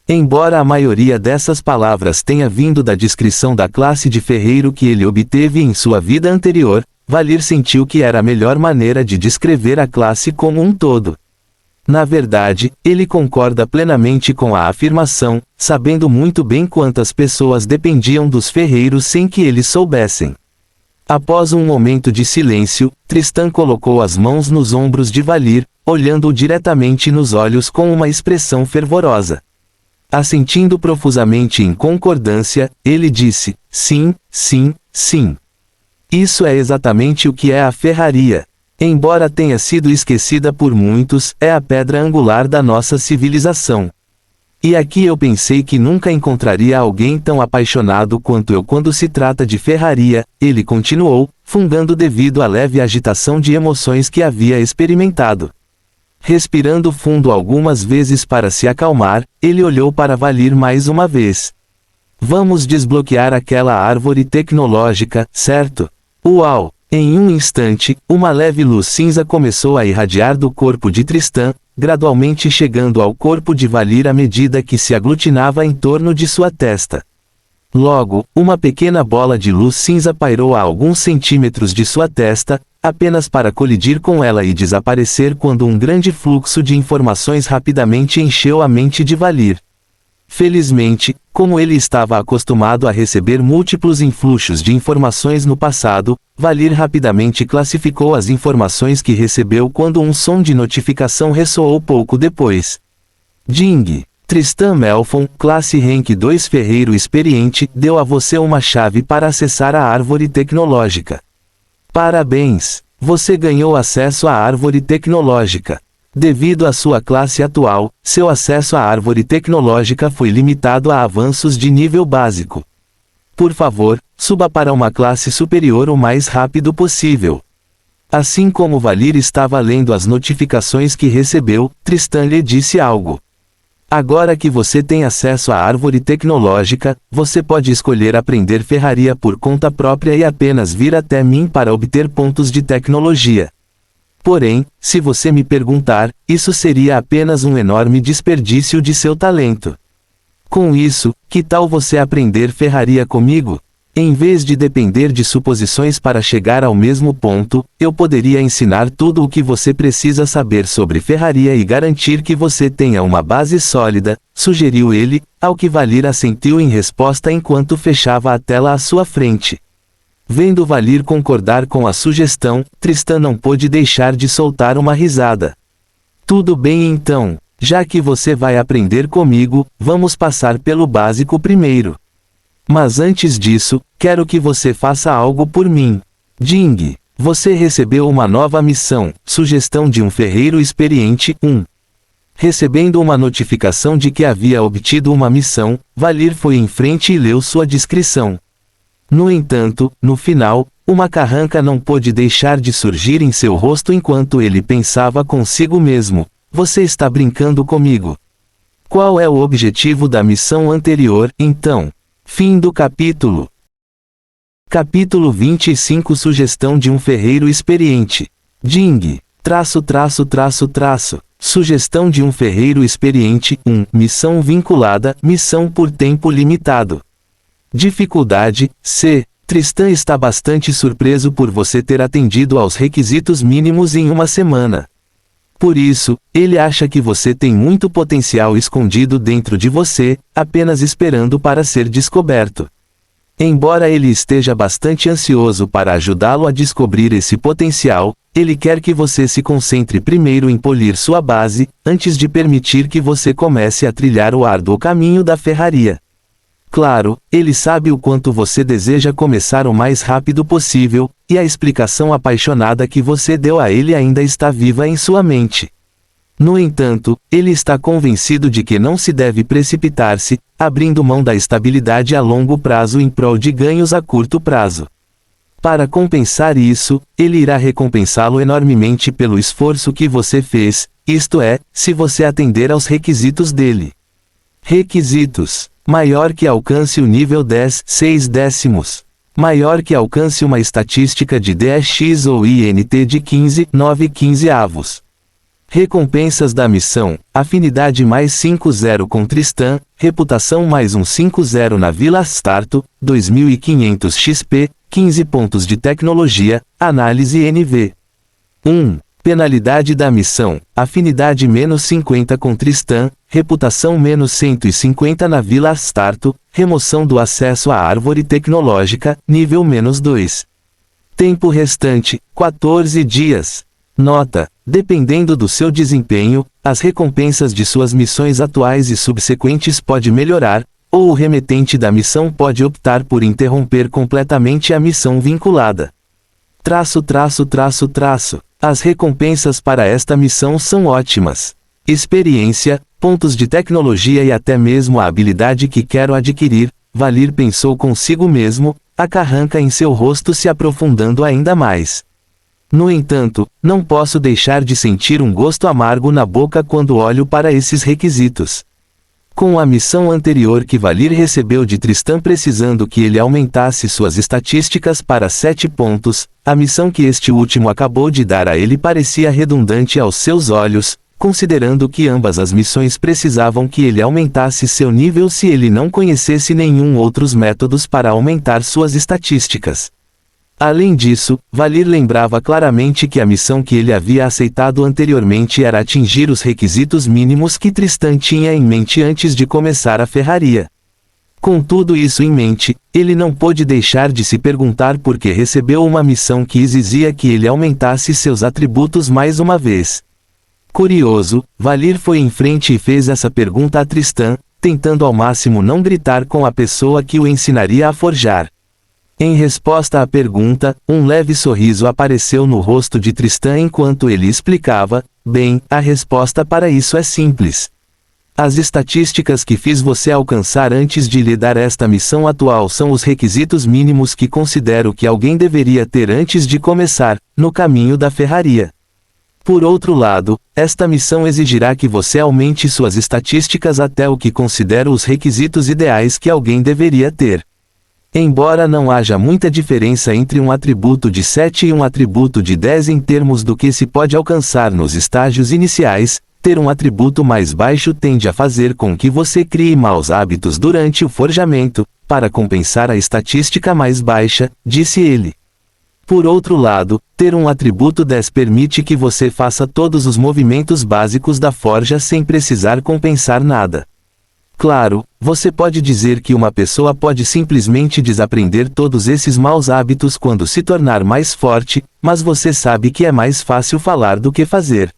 Embora a maioria dessas palavras tenha vindo da descrição da classe de ferreiro que ele obteve em sua vida anterior, Valir sentiu que era a melhor maneira de descrever a classe como um todo. Na verdade, ele concorda plenamente com a afirmação, sabendo muito bem quantas pessoas dependiam dos ferreiros sem que eles soubessem. Após um momento de silêncio, Tristan colocou as mãos nos ombros de Valir, olhando-o diretamente nos olhos com uma expressão fervorosa. Assentindo profusamente em concordância, ele disse, sim, sim, sim. Isso é exatamente o que é a ferraria. Embora tenha sido esquecida por muitos, é a pedra angular da nossa civilização. E aqui eu pensei que nunca encontraria alguém tão apaixonado quanto eu quando se trata de ferraria, ele continuou, fungando devido à leve agitação de emoções que havia experimentado. Respirando fundo algumas vezes para se acalmar, ele olhou para Valir mais uma vez. Vamos desbloquear aquela árvore tecnológica, certo? Uau! Em um instante, uma leve luz cinza começou a irradiar do corpo de Tristan, gradualmente chegando ao corpo de Valir à medida que se aglutinava em torno de sua testa. Logo, uma pequena bola de luz cinza pairou a alguns centímetros de sua testa, apenas para colidir com ela e desaparecer quando um grande fluxo de informações rapidamente encheu a mente de Valir. Felizmente, como ele estava acostumado a receber múltiplos influxos de informações no passado, Valir rapidamente classificou as informações que recebeu quando um som de notificação ressoou pouco depois. Ding! Tristan Melfon, classe Rank 2 ferreiro experiente, deu a você uma chave para acessar a árvore tecnológica. Parabéns! Você ganhou acesso à árvore tecnológica. Devido à sua classe atual, seu acesso à árvore tecnológica foi limitado a avanços de nível básico. Por favor, suba para uma classe superior o mais rápido possível. Assim como Valir estava lendo as notificações que recebeu, Tristan lhe disse algo. Agora que você tem acesso à árvore tecnológica, você pode escolher aprender ferraria por conta própria e apenas vir até mim para obter pontos de tecnologia. Porém, se você me perguntar, isso seria apenas um enorme desperdício de seu talento. Com isso, que tal você aprender ferraria comigo? Em vez de depender de suposições para chegar ao mesmo ponto, eu poderia ensinar tudo o que você precisa saber sobre ferraria e garantir que você tenha uma base sólida, sugeriu ele, ao que Valir assentiu em resposta enquanto fechava a tela à sua frente. Vendo Valir concordar com a sugestão, Tristan não pôde deixar de soltar uma risada. Tudo bem então, já que você vai aprender comigo, vamos passar pelo básico primeiro. Mas antes disso, quero que você faça algo por mim. Ding! Você recebeu uma nova missão, sugestão de um ferreiro experiente, 1. Recebendo uma notificação de que havia obtido uma missão, Valir foi em frente e leu sua descrição. No entanto, no final, uma carranca não pôde deixar de surgir em seu rosto enquanto ele pensava consigo mesmo, você está brincando comigo. Qual é o objetivo da missão anterior, então? Fim do capítulo. Capítulo 25 Sugestão de um ferreiro experiente. Ding! Sugestão de um ferreiro experiente, 1. Missão vinculada, missão por tempo limitado. Dificuldade, C. Tristan está bastante surpreso por você ter atendido aos requisitos mínimos em uma semana. Por isso, ele acha que você tem muito potencial escondido dentro de você, apenas esperando para ser descoberto. Embora ele esteja bastante ansioso para ajudá-lo a descobrir esse potencial, ele quer que você se concentre primeiro em polir sua base, antes de permitir que você comece a trilhar o árduo caminho da ferraria. Claro, ele sabe o quanto você deseja começar o mais rápido possível, e a explicação apaixonada que você deu a ele ainda está viva em sua mente. No entanto, ele está convencido de que não se deve precipitar-se, abrindo mão da estabilidade a longo prazo em prol de ganhos a curto prazo. Para compensar isso, ele irá recompensá-lo enormemente pelo esforço que você fez, isto é, se você atender aos requisitos dele. Requisitos: maior que alcance o nível 10,6. Maior que alcance uma estatística de DX ou INT de 15,915. Recompensas da missão: afinidade mais 5,0 com Tristan, reputação mais 1,50 na Vila Starto, 2500 XP, 15 pontos de tecnologia, análise NV. 1. Penalidade da missão: afinidade menos 50 com Tristan, reputação menos 150 na Vila Starto, remoção do acesso à árvore tecnológica, nível menos 2. Tempo restante: 14 dias. Nota: dependendo do seu desempenho, as recompensas de suas missões atuais e subsequentes pode melhorar, ou o remetente da missão pode optar por interromper completamente a missão vinculada. As recompensas para esta missão são ótimas. Experiência, pontos de tecnologia e até mesmo a habilidade que quero adquirir. Valir pensou consigo mesmo, a carranca em seu rosto se aprofundando ainda mais. No entanto, não posso deixar de sentir um gosto amargo na boca quando olho para esses requisitos. Com a missão anterior que Valir recebeu de Tristan precisando que ele aumentasse suas estatísticas para 7 pontos, a missão que este último acabou de dar a ele parecia redundante aos seus olhos, considerando que ambas as missões precisavam que ele aumentasse seu nível se ele não conhecesse nenhum outros métodos para aumentar suas estatísticas. Além disso, Valir lembrava claramente que a missão que ele havia aceitado anteriormente era atingir os requisitos mínimos que Tristan tinha em mente antes de começar a ferraria. Com tudo isso em mente, ele não pôde deixar de se perguntar por que recebeu uma missão que exigia que ele aumentasse seus atributos mais uma vez. Curioso, Valir foi em frente e fez essa pergunta a Tristan, tentando ao máximo não gritar com a pessoa que o ensinaria a forjar. Em resposta à pergunta, um leve sorriso apareceu no rosto de Tristan enquanto ele explicava: bem, a resposta para isso é simples. As estatísticas que fiz você alcançar antes de lhe dar esta missão atual são os requisitos mínimos que considero que alguém deveria ter antes de começar, no caminho da ferraria. Por outro lado, esta missão exigirá que você aumente suas estatísticas até o que considero os requisitos ideais que alguém deveria ter. Embora não haja muita diferença entre um atributo de 7 e um atributo de 10 em termos do que se pode alcançar nos estágios iniciais, ter um atributo mais baixo tende a fazer com que você crie maus hábitos durante o forjamento, para compensar a estatística mais baixa, disse ele. Por outro lado, ter um atributo 10 permite que você faça todos os movimentos básicos da forja sem precisar compensar nada. Claro, você pode dizer que uma pessoa pode simplesmente desaprender todos esses maus hábitos quando se tornar mais forte, mas você sabe que é mais fácil falar do que fazer.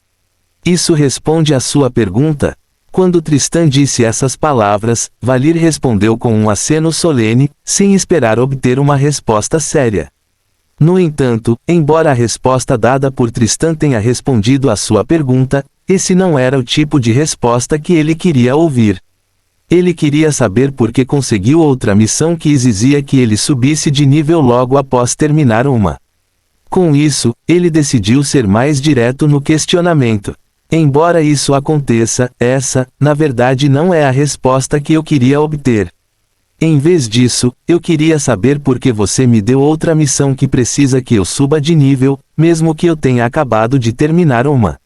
Isso responde à sua pergunta? Quando Tristan disse essas palavras, Valir respondeu com um aceno solene, sem esperar obter uma resposta séria. No entanto, embora a resposta dada por Tristan tenha respondido à sua pergunta, esse não era o tipo de resposta que ele queria ouvir. Ele queria saber por que conseguiu outra missão que exigia que ele subisse de nível logo após terminar uma. Com isso, ele decidiu ser mais direto no questionamento. Embora isso aconteça, essa, na verdade, não é a resposta que eu queria obter. Em vez disso, eu queria saber por que você me deu outra missão que precisa que eu suba de nível, mesmo que eu tenha acabado de terminar uma.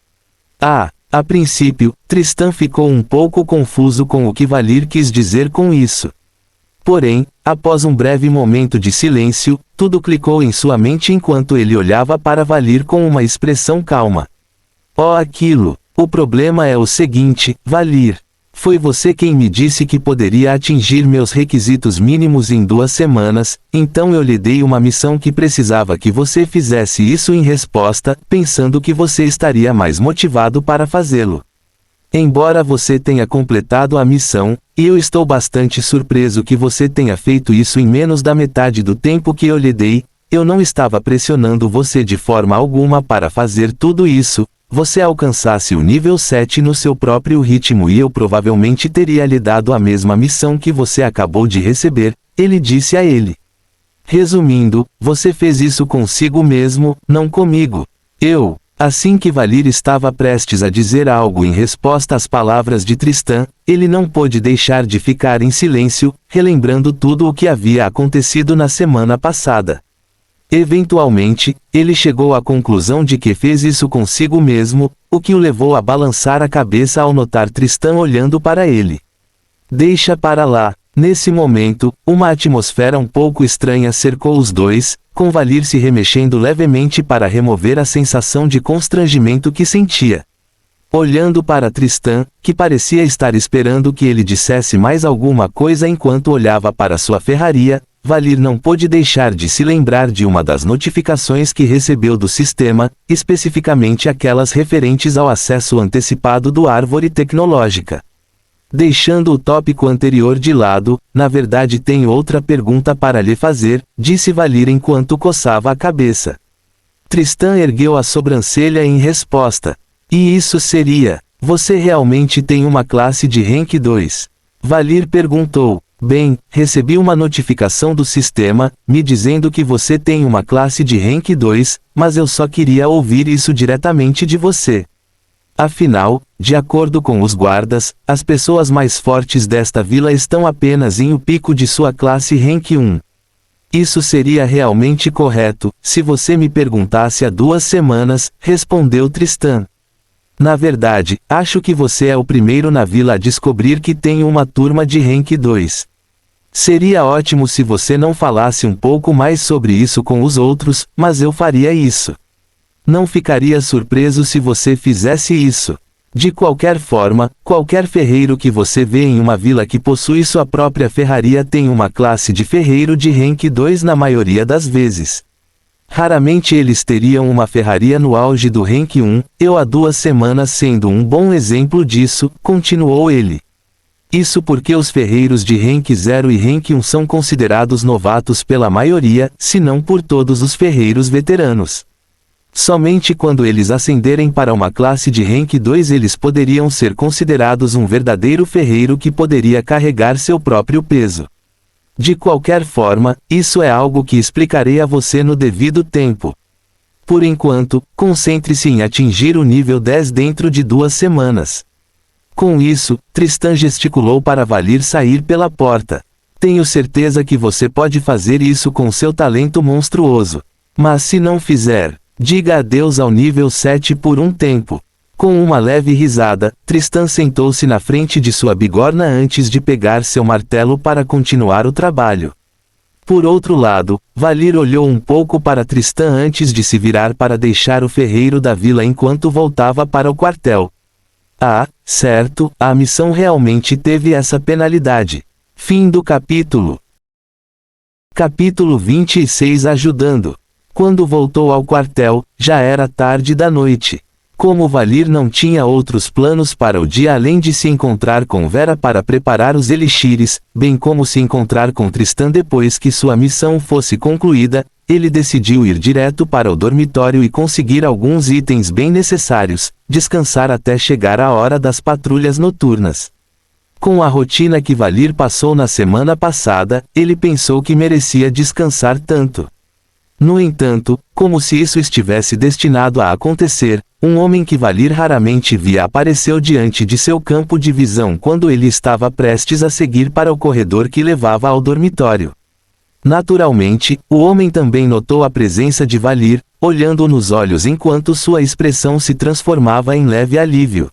A princípio, Tristan ficou um pouco confuso com o que Valir quis dizer com isso. Porém, após um breve momento de silêncio, tudo clicou em sua mente enquanto ele olhava para Valir com uma expressão calma. O problema é o seguinte, Valir. Foi você quem me disse que poderia atingir meus requisitos mínimos em 2 semanas, então eu lhe dei uma missão que precisava que você fizesse isso em resposta, pensando que você estaria mais motivado para fazê-lo. Embora você tenha completado a missão, e eu estou bastante surpreso que você tenha feito isso em menos da metade do tempo que eu lhe dei, eu não estava pressionando você de forma alguma para fazer tudo isso. Você alcançasse o nível 7 no seu próprio ritmo e eu provavelmente teria lhe dado a mesma missão que você acabou de receber, ele disse a ele. Resumindo, você fez isso consigo mesmo, não comigo. Assim que Valir estava prestes a dizer algo em resposta às palavras de Tristan, ele não pôde deixar de ficar em silêncio, relembrando tudo o que havia acontecido na semana passada. Eventualmente, ele chegou à conclusão de que fez isso consigo mesmo, o que o levou a balançar a cabeça ao notar Tristan olhando para ele. Deixa para lá. Nesse momento, uma atmosfera um pouco estranha cercou os dois, com Valir se remexendo levemente para remover a sensação de constrangimento que sentia. Olhando para Tristan, que parecia estar esperando que ele dissesse mais alguma coisa enquanto olhava para sua ferraria, Valir não pôde deixar de se lembrar de uma das notificações que recebeu do sistema, especificamente aquelas referentes ao acesso antecipado do árvore tecnológica. Deixando o tópico anterior de lado, na verdade tenho outra pergunta para lhe fazer, disse Valir enquanto coçava a cabeça. Tristan ergueu a sobrancelha em resposta. E isso seria, você realmente tem uma classe de Rank 2? Valir perguntou. Bem, recebi uma notificação do sistema, me dizendo que você tem uma classe de Rank 2, mas eu só queria ouvir isso diretamente de você. Afinal, de acordo com os guardas, as pessoas mais fortes desta vila estão apenas em o pico de sua classe Rank 1. Isso seria realmente correto, se você me perguntasse há 2 semanas, respondeu Tristan. Na verdade, acho que você é o primeiro na vila a descobrir que tenho uma turma de Rank 2. Seria ótimo se você não falasse um pouco mais sobre isso com os outros, mas eu faria isso. Não ficaria surpreso se você fizesse isso. De qualquer forma, qualquer ferreiro que você vê em uma vila que possui sua própria ferraria tem uma classe de ferreiro de Rank 2 na maioria das vezes. Raramente eles teriam uma ferraria no auge do Rank 1, eu há 2 semanas sendo um bom exemplo disso, continuou ele. Isso porque os ferreiros de Rank 0 e Rank 1 são considerados novatos pela maioria, se não por todos os ferreiros veteranos. Somente quando eles ascenderem para uma classe de Rank 2 eles poderiam ser considerados um verdadeiro ferreiro que poderia carregar seu próprio peso. De qualquer forma, isso é algo que explicarei a você no devido tempo. Por enquanto, concentre-se em atingir o nível 10 dentro de 2 semanas. Com isso, Tristan gesticulou para Valir sair pela porta. Tenho certeza que você pode fazer isso com seu talento monstruoso. Mas se não fizer, diga adeus ao nível 7 por um tempo. Com uma leve risada, Tristan sentou-se na frente de sua bigorna antes de pegar seu martelo para continuar o trabalho. Por outro lado, Valir olhou um pouco para Tristan antes de se virar para deixar o ferreiro da vila enquanto voltava para o quartel. Ah, certo, a missão realmente teve essa penalidade. Fim do capítulo. Capítulo 26 Ajudando. Quando voltou ao quartel, já era tarde da noite. Como Valir não tinha outros planos para o dia além de se encontrar com Vera para preparar os elixires, bem como se encontrar com Tristan depois que sua missão fosse concluída, ele decidiu ir direto para o dormitório e conseguir alguns itens bem necessários, descansar até chegar a hora das patrulhas noturnas. Com a rotina que Valir passou na semana passada, ele pensou que merecia descansar tanto. No entanto, como se isso estivesse destinado a acontecer, um homem que Valir raramente via apareceu diante de seu campo de visão quando ele estava prestes a seguir para o corredor que levava ao dormitório. Naturalmente, o homem também notou a presença de Valir, olhando-o nos olhos enquanto sua expressão se transformava em leve alívio.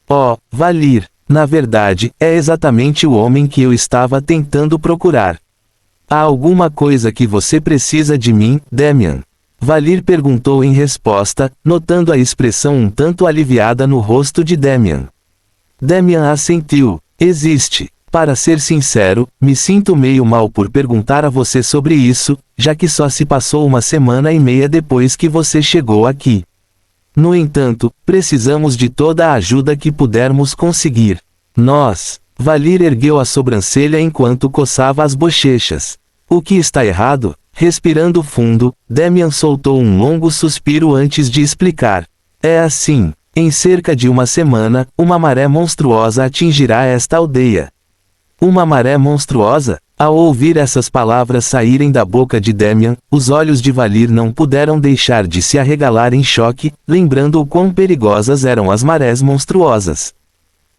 Oh, Valir, na verdade, é exatamente o homem que eu estava tentando procurar. Há alguma coisa que você precisa de mim, Damian? Valir perguntou em resposta, notando a expressão um tanto aliviada no rosto de Damian. Damian assentiu. Existe. Para ser sincero, me sinto meio mal por perguntar a você sobre isso, já que só se passou uma semana e meia depois que você chegou aqui. No entanto, precisamos de toda a ajuda que pudermos conseguir. Nós. Valir ergueu a sobrancelha enquanto coçava as bochechas. O que está errado? Respirando fundo, Damian soltou um longo suspiro antes de explicar. É assim. Em cerca de uma semana, uma maré monstruosa atingirá esta aldeia. Uma maré monstruosa? Ao ouvir essas palavras saírem da boca de Damian, os olhos de Valir não puderam deixar de se arregalar em choque, lembrando o quão perigosas eram as marés monstruosas.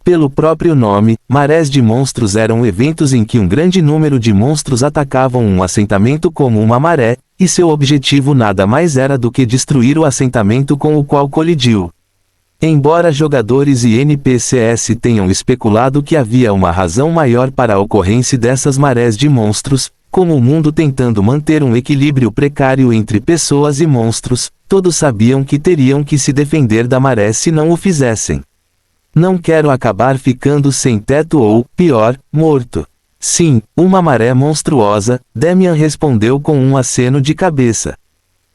Pelo próprio nome, marés de monstros eram eventos em que um grande número de monstros atacavam um assentamento como uma maré, e seu objetivo nada mais era do que destruir o assentamento com o qual colidiu. Embora jogadores e NPCs tenham especulado que havia uma razão maior para a ocorrência dessas marés de monstros, como o mundo tentando manter um equilíbrio precário entre pessoas e monstros, todos sabiam que teriam que se defender da maré se não o fizessem. Não quero acabar ficando sem teto ou, pior, morto. Sim, uma maré monstruosa, Damian respondeu com um aceno de cabeça.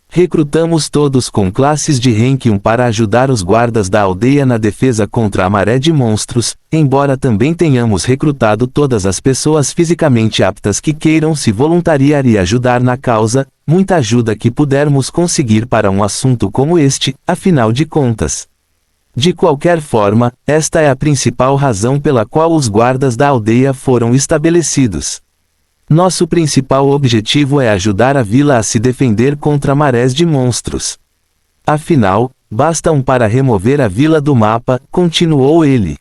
Recrutamos todos com classes de rank 1 para ajudar os guardas da aldeia na defesa contra a maré de monstros, embora também tenhamos recrutado todas as pessoas fisicamente aptas que queiram se voluntariar e ajudar na causa, muita ajuda que pudermos conseguir para um assunto como este, afinal de contas. De qualquer forma, esta é a principal razão pela qual os guardas da aldeia foram estabelecidos. Nosso principal objetivo é ajudar a vila a se defender contra marés de monstros. Afinal, basta um para remover a vila do mapa, continuou ele.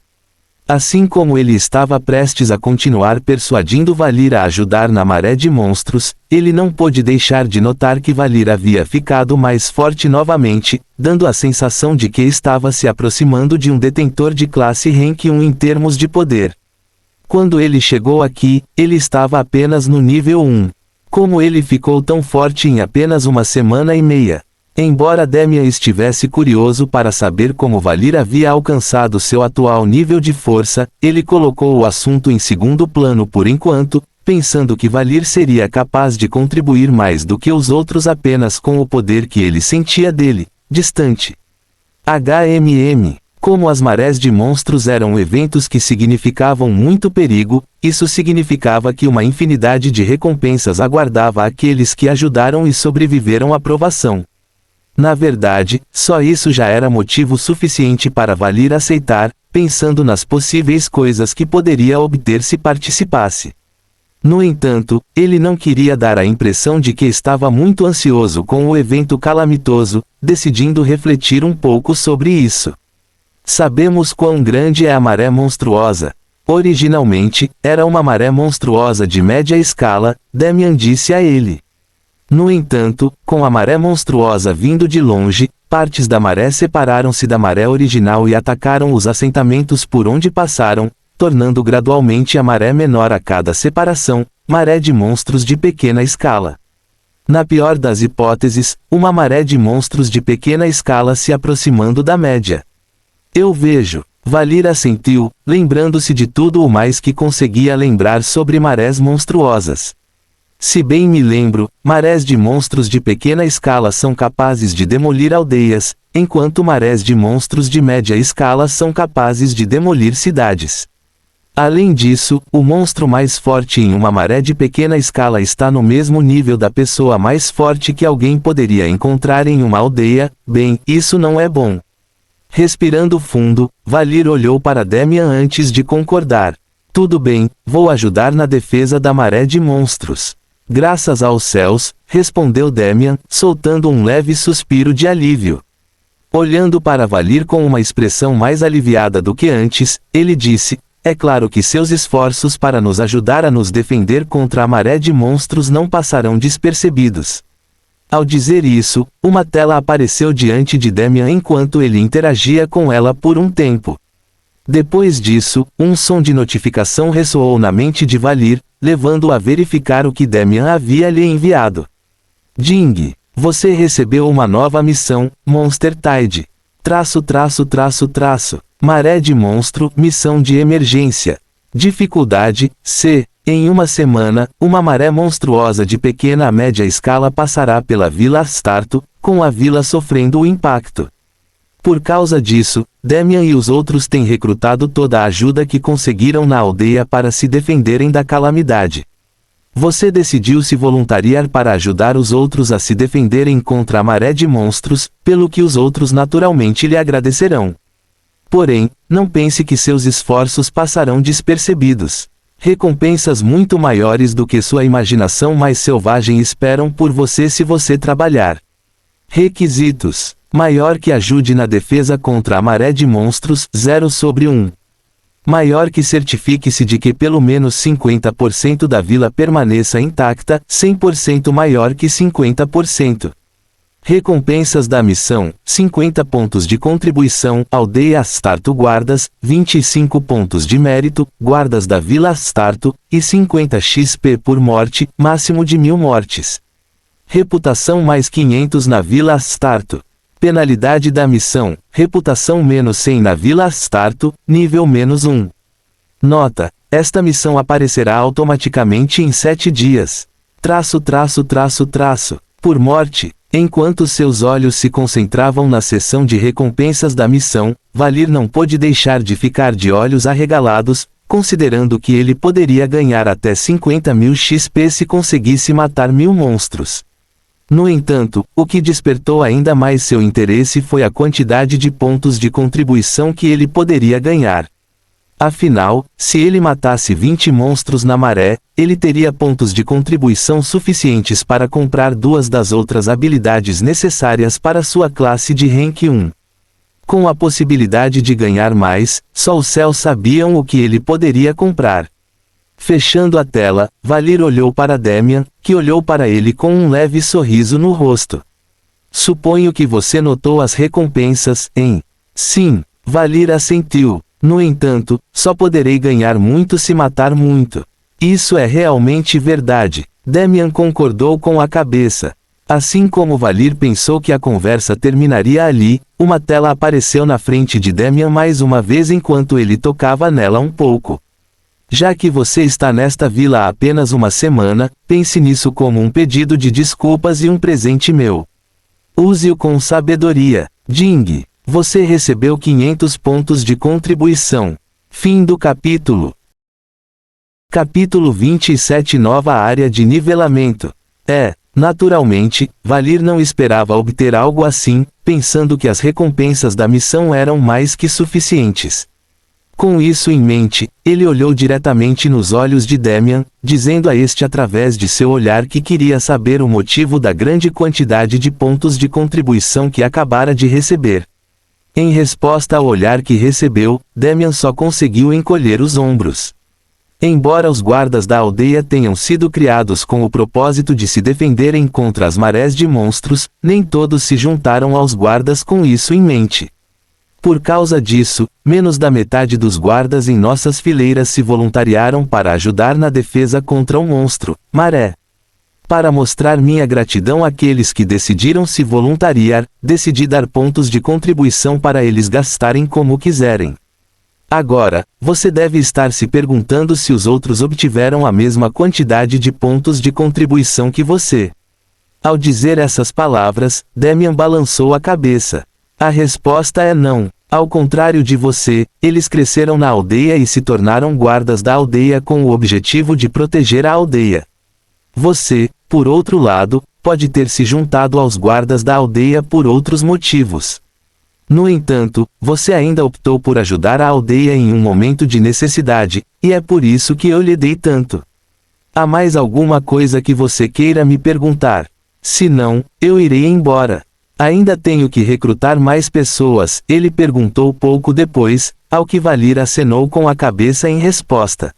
Assim como ele estava prestes a continuar persuadindo Valir a ajudar na maré de monstros, ele não pôde deixar de notar que Valir havia ficado mais forte novamente, dando a sensação de que estava se aproximando de um detentor de classe Rank 1 em termos de poder. Quando ele chegou aqui, ele estava apenas no nível 1. Como ele ficou tão forte em apenas uma semana e meia? Embora Damian estivesse curioso para saber como Valir havia alcançado seu atual nível de força, ele colocou o assunto em segundo plano por enquanto, pensando que Valir seria capaz de contribuir mais do que os outros apenas com o poder que ele sentia dele, distante. Como as marés de monstros eram eventos que significavam muito perigo, isso significava que uma infinidade de recompensas aguardava aqueles que ajudaram e sobreviveram à provação. Na verdade, só isso já era motivo suficiente para Valir aceitar, pensando nas possíveis coisas que poderia obter se participasse. No entanto, ele não queria dar a impressão de que estava muito ansioso com o evento calamitoso, decidindo refletir um pouco sobre isso. Sabemos quão grande é a maré monstruosa. Originalmente, era uma maré monstruosa de média escala, Damian disse a ele. No entanto, com a maré monstruosa vindo de longe, partes da maré separaram-se da maré original e atacaram os assentamentos por onde passaram, tornando gradualmente a maré menor a cada separação, maré de monstros de pequena escala. Na pior das hipóteses, uma maré de monstros de pequena escala se aproximando da média. Eu vejo. Valir assentiu, lembrando-se de tudo o mais que conseguia lembrar sobre marés monstruosas. Se bem me lembro, marés de monstros de pequena escala são capazes de demolir aldeias, enquanto marés de monstros de média escala são capazes de demolir cidades. Além disso, o monstro mais forte em uma maré de pequena escala está no mesmo nível da pessoa mais forte que alguém poderia encontrar em uma aldeia. Bem, isso não é bom. Respirando fundo, Valir olhou para Damian antes de concordar. Tudo bem, vou ajudar na defesa da maré de monstros. Graças aos céus, respondeu Damian, soltando um leve suspiro de alívio. Olhando para Valir com uma expressão mais aliviada do que antes, ele disse, é claro que seus esforços para nos ajudar a nos defender contra a maré de monstros não passarão despercebidos. Ao dizer isso, uma tela apareceu diante de Damian enquanto ele interagia com ela por um tempo. Depois disso, um som de notificação ressoou na mente de Valir, levando-o a verificar o que Damian havia lhe enviado. Ding! Você recebeu uma nova missão, Monster Tide. .. Maré de monstro, missão de emergência. Dificuldade, C. Em uma semana, uma maré monstruosa de pequena a média escala passará pela Vila Astarto, com a vila sofrendo o impacto. Por causa disso, Damian e os outros têm recrutado toda a ajuda que conseguiram na aldeia para se defenderem da calamidade. Você decidiu se voluntariar para ajudar os outros a se defenderem contra a maré de monstros, pelo que os outros naturalmente lhe agradecerão. Porém, não pense que seus esforços passarão despercebidos. Recompensas muito maiores do que sua imaginação mais selvagem esperam por você se você trabalhar. Requisitos: maior que ajude na defesa contra a maré de monstros, 0/1. Maior que certifique-se de que pelo menos 50% da vila permaneça intacta, 100% maior que 50%. Recompensas da missão: 50 pontos de contribuição, Aldeia Astarto Guardas, 25 pontos de mérito, Guardas da Vila Astarto, e 50 XP por morte, máximo de 1000 mortes. Reputação mais 500 na Vila Astarto. Penalidade da missão: reputação menos 100 na Vila Astarto, nível -1. Nota: esta missão aparecerá automaticamente em 7 dias. Por morte. Enquanto seus olhos se concentravam na seção de recompensas da missão, Valir não pôde deixar de ficar de olhos arregalados, considerando que ele poderia ganhar até 50.000 XP se conseguisse matar 1000 monstros. No entanto, o que despertou ainda mais seu interesse foi a quantidade de pontos de contribuição que ele poderia ganhar. Afinal, se ele matasse 20 monstros na maré, ele teria pontos de contribuição suficientes para comprar 2 das outras habilidades necessárias para sua classe de Rank 1. Com a possibilidade de ganhar mais, só os céus sabiam o que ele poderia comprar. Fechando a tela, Valir olhou para Damian, que olhou para ele com um leve sorriso no rosto. Suponho que você notou as recompensas, hein? Sim, Valir assentiu. No entanto, só poderei ganhar muito se matar muito. Isso é realmente verdade. Damian concordou com a cabeça. Assim como Valir pensou que a conversa terminaria ali, uma tela apareceu na frente de Damian mais uma vez enquanto ele tocava nela um pouco. Já que você está nesta vila há apenas uma semana, pense nisso como um pedido de desculpas e um presente meu. Use-o com sabedoria. Ding. Você recebeu 500 pontos de contribuição. Fim do capítulo. Capítulo 27. Nova área de nivelamento. Naturalmente, Valir não esperava obter algo assim, pensando que as recompensas da missão eram mais que suficientes. Com isso em mente, ele olhou diretamente nos olhos de Damian, dizendo a este através de seu olhar que queria saber o motivo da grande quantidade de pontos de contribuição que acabara de receber. Em resposta ao olhar que recebeu, Damian só conseguiu encolher os ombros. Embora os guardas da aldeia tenham sido criados com o propósito de se defenderem contra as marés de monstros, nem todos se juntaram aos guardas com isso em mente. Por causa disso, menos da metade dos guardas em nossas fileiras se voluntariaram para ajudar na defesa contra o monstro, maré. Para mostrar minha gratidão àqueles que decidiram se voluntariar, decidi dar pontos de contribuição para eles gastarem como quiserem. Agora, você deve estar se perguntando se os outros obtiveram a mesma quantidade de pontos de contribuição que você. Ao dizer essas palavras, Damian balançou a cabeça. A resposta é não. Ao contrário de você, eles cresceram na aldeia e se tornaram guardas da aldeia com o objetivo de proteger a aldeia. Você, por outro lado, pode ter se juntado aos guardas da aldeia por outros motivos. No entanto, você ainda optou por ajudar a aldeia em um momento de necessidade, e é por isso que eu lhe dei tanto. Há mais alguma coisa que você queira me perguntar? Se não, eu irei embora. Ainda tenho que recrutar mais pessoas, ele perguntou pouco depois, ao que Valir acenou com a cabeça em resposta.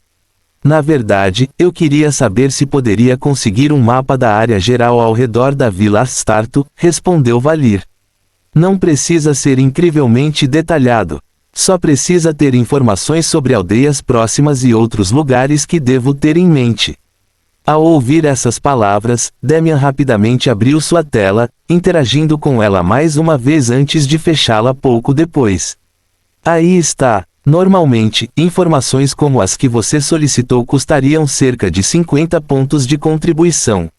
Na verdade, eu queria saber se poderia conseguir um mapa da área geral ao redor da Vila Astarto, respondeu Valir. Não precisa ser incrivelmente detalhado. Só precisa ter informações sobre aldeias próximas e outros lugares que devo ter em mente. Ao ouvir essas palavras, Damian rapidamente abriu sua tela, interagindo com ela mais uma vez antes de fechá-la pouco depois. Aí está. Normalmente, informações como as que você solicitou custariam cerca de 50 pontos de contribuição.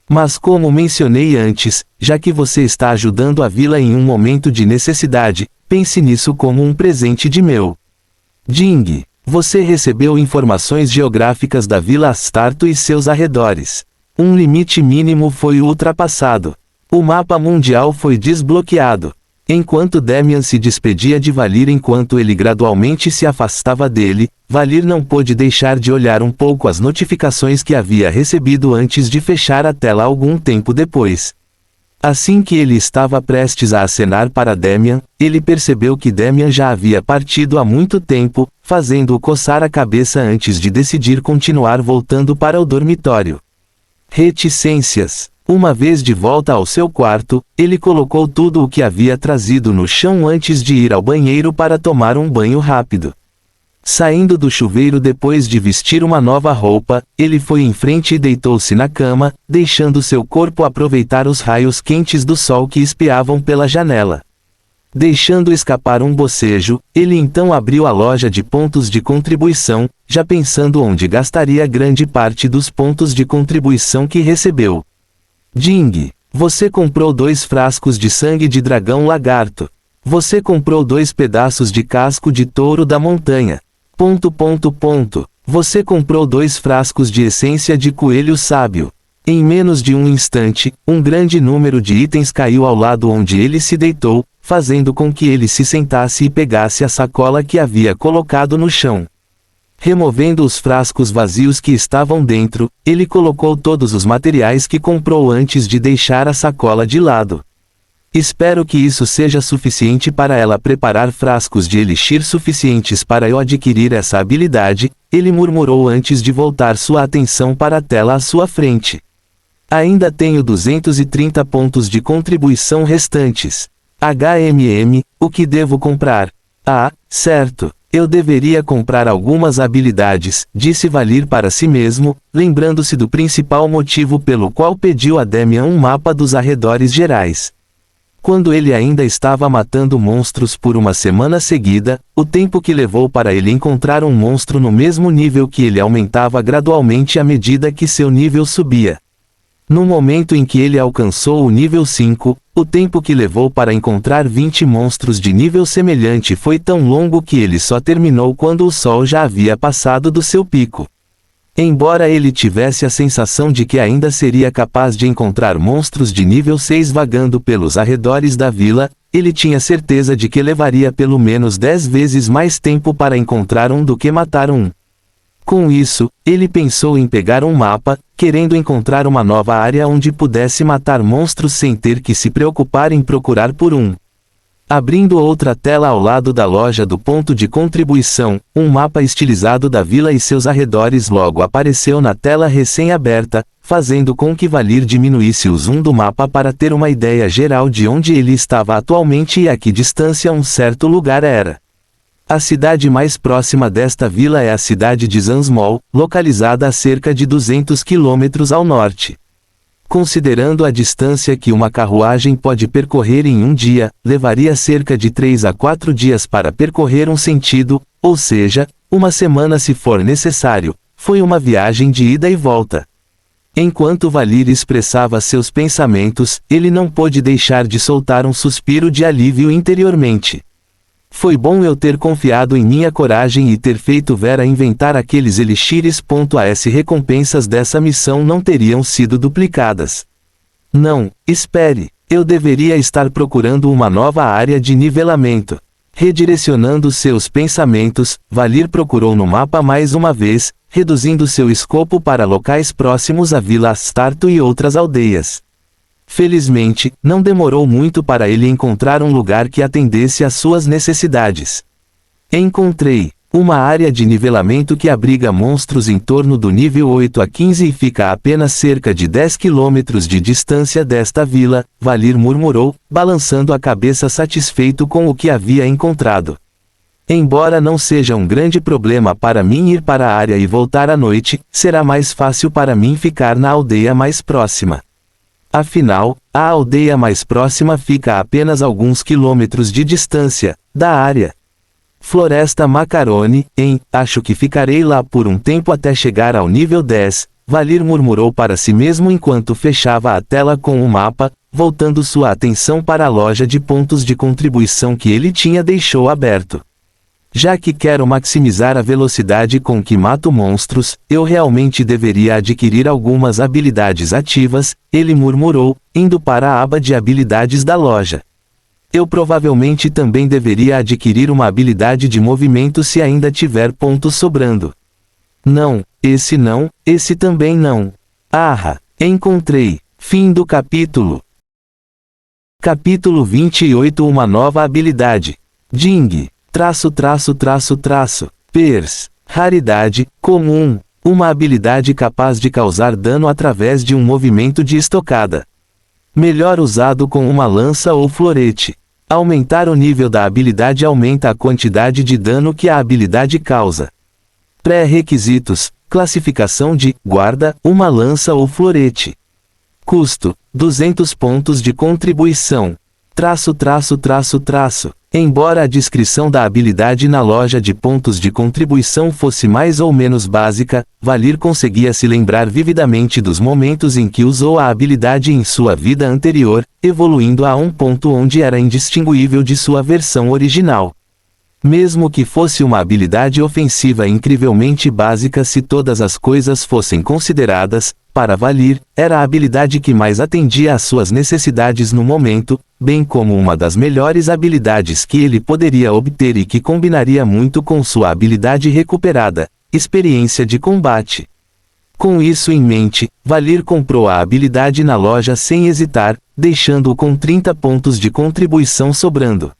Mas como mencionei antes, já que você está ajudando a vila em um momento de necessidade, pense nisso como um presente de meu. Ding. Você recebeu informações geográficas da Vila Astarto e seus arredores. Um limite mínimo foi ultrapassado. O mapa mundial foi desbloqueado. Enquanto Damian se despedia de Valir enquanto ele gradualmente se afastava dele, Valir não pôde deixar de olhar um pouco as notificações que havia recebido antes de fechar a tela algum tempo depois. Assim que ele estava prestes a acenar para Damian, ele percebeu que Damian já havia partido há muito tempo, fazendo-o coçar a cabeça antes de decidir continuar voltando para o dormitório. Reticências. Uma vez de volta ao seu quarto, ele colocou tudo o que havia trazido no chão antes de ir ao banheiro para tomar um banho rápido. Saindo do chuveiro depois de vestir uma nova roupa, ele foi em frente e deitou-se na cama, deixando seu corpo aproveitar os raios quentes do sol que espiavam pela janela. Deixando escapar um bocejo, ele então abriu a loja de pontos de contribuição, já pensando onde gastaria grande parte dos pontos de contribuição que recebeu. Ding. Você comprou 2 frascos de sangue de dragão lagarto. Você comprou 2 pedaços de casco de touro da montanha. ... Você comprou 2 frascos de essência de coelho sábio. Em menos de um instante, um grande número de itens caiu ao lado onde ele se deitou, fazendo com que ele se sentasse e pegasse a sacola que havia colocado no chão. Removendo os frascos vazios que estavam dentro, ele colocou todos os materiais que comprou antes de deixar a sacola de lado. Espero que isso seja suficiente para ela preparar frascos de elixir suficientes para eu adquirir essa habilidade, ele murmurou antes de voltar sua atenção para a tela à sua frente. Ainda tenho 230 pontos de contribuição restantes. O que devo comprar? Ah, certo. Eu deveria comprar algumas habilidades, disse Valir para si mesmo, lembrando-se do principal motivo pelo qual pediu a Damian um mapa dos arredores gerais. Quando ele ainda estava matando monstros por uma semana seguida, o tempo que levou para ele encontrar um monstro no mesmo nível que ele aumentava gradualmente à medida que seu nível subia. No momento em que ele alcançou o nível 5, o tempo que levou para encontrar 20 monstros de nível semelhante foi tão longo que ele só terminou quando o sol já havia passado do seu pico. Embora ele tivesse a sensação de que ainda seria capaz de encontrar monstros de nível 6 vagando pelos arredores da vila, ele tinha certeza de que levaria pelo menos 10 vezes mais tempo para encontrar um do que matar um. Com isso, ele pensou em pegar um mapa, querendo encontrar uma nova área onde pudesse matar monstros sem ter que se preocupar em procurar por um. Abrindo outra tela ao lado da loja do ponto de contribuição, um mapa estilizado da vila e seus arredores logo apareceu na tela recém-aberta, fazendo com que Valir diminuísse o zoom do mapa para ter uma ideia geral de onde ele estava atualmente e a que distância um certo lugar era. A cidade mais próxima desta vila é a cidade de Zansmol, localizada a cerca de 200 quilômetros ao norte. Considerando a distância que uma carruagem pode percorrer em um dia, levaria cerca de 3 a 4 dias para percorrer um sentido, ou seja, uma semana se for necessário. Foi uma viagem de ida e volta. Enquanto Valir expressava seus pensamentos, ele não pôde deixar de soltar um suspiro de alívio interiormente. Foi bom eu ter confiado em minha coragem e ter feito Vera inventar aqueles elixires. As recompensas dessa missão não teriam sido duplicadas. Não, espere. Eu deveria estar procurando uma nova área de nivelamento. Redirecionando seus pensamentos, Valir procurou no mapa mais uma vez, reduzindo seu escopo para locais próximos à Vila Astarto e outras aldeias. Felizmente, não demorou muito para ele encontrar um lugar que atendesse às suas necessidades. Encontrei uma área de nivelamento que abriga monstros em torno do nível 8 a 15 e fica a apenas cerca de 10 quilômetros de distância desta vila, Valir murmurou, balançando a cabeça satisfeito com o que havia encontrado. Embora não seja um grande problema para mim ir para a área e voltar à noite, será mais fácil para mim ficar na aldeia mais próxima. Afinal, a aldeia mais próxima fica a apenas alguns quilômetros de distância da área. Floresta Macaroni, acho que ficarei lá por um tempo até chegar ao nível 10, Valir murmurou para si mesmo enquanto fechava a tela com o mapa, voltando sua atenção para a loja de pontos de contribuição que ele deixou aberto. Já que quero maximizar a velocidade com que mato monstros, eu realmente deveria adquirir algumas habilidades ativas, ele murmurou, indo para a aba de habilidades da loja. Eu provavelmente também deveria adquirir uma habilidade de movimento se ainda tiver pontos sobrando. Não, esse também não. Ah, encontrei. Fim do capítulo. Capítulo 28. Uma nova habilidade. Ding. Pers. Raridade, comum. Uma habilidade capaz de causar dano através de um movimento de estocada. Melhor usado com uma lança ou florete. Aumentar o nível da habilidade aumenta a quantidade de dano que a habilidade causa. Pré-requisitos: classificação de guarda, uma lança ou florete. Custo: 200 pontos de contribuição. Embora a descrição da habilidade na loja de pontos de contribuição fosse mais ou menos básica, Valir conseguia se lembrar vividamente dos momentos em que usou a habilidade em sua vida anterior, evoluindo a um ponto onde era indistinguível de sua versão original. Mesmo que fosse uma habilidade ofensiva incrivelmente básica se todas as coisas fossem consideradas, para Valir, era a habilidade que mais atendia às suas necessidades no momento, bem como uma das melhores habilidades que ele poderia obter e que combinaria muito com sua habilidade recuperada, experiência de combate. Com isso em mente, Valir comprou a habilidade na loja sem hesitar, deixando-o com 30 pontos de contribuição sobrando.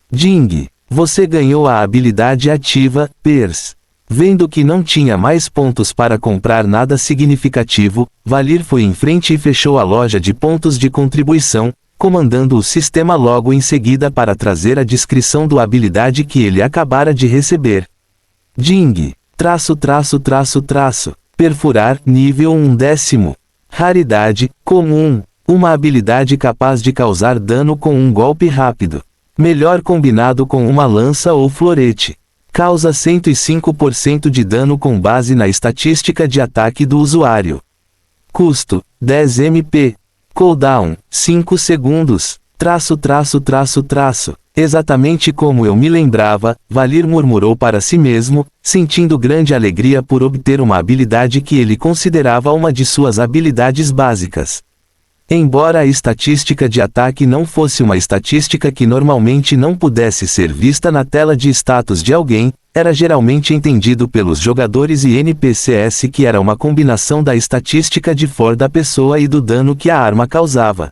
Ding. Você ganhou a habilidade ativa, Pers. Vendo que não tinha mais pontos para comprar nada significativo, Valir foi em frente e fechou a loja de pontos de contribuição, comandando o sistema logo em seguida para trazer a descrição da habilidade que ele acabara de receber. Ding. Perfurar, nível 1/10. Raridade, comum. Uma habilidade capaz de causar dano com um golpe rápido. Melhor combinado com uma lança ou florete. Causa 105% de dano com base na estatística de ataque do usuário. Custo: 10 MP. Cooldown: 5 segundos. Exatamente como eu me lembrava, Valir murmurou para si mesmo, sentindo grande alegria por obter uma habilidade que ele considerava uma de suas habilidades básicas. Embora a estatística de ataque não fosse uma estatística que normalmente não pudesse ser vista na tela de status de alguém, era geralmente entendido pelos jogadores e NPCs que era uma combinação da estatística de for da pessoa e do dano que a arma causava.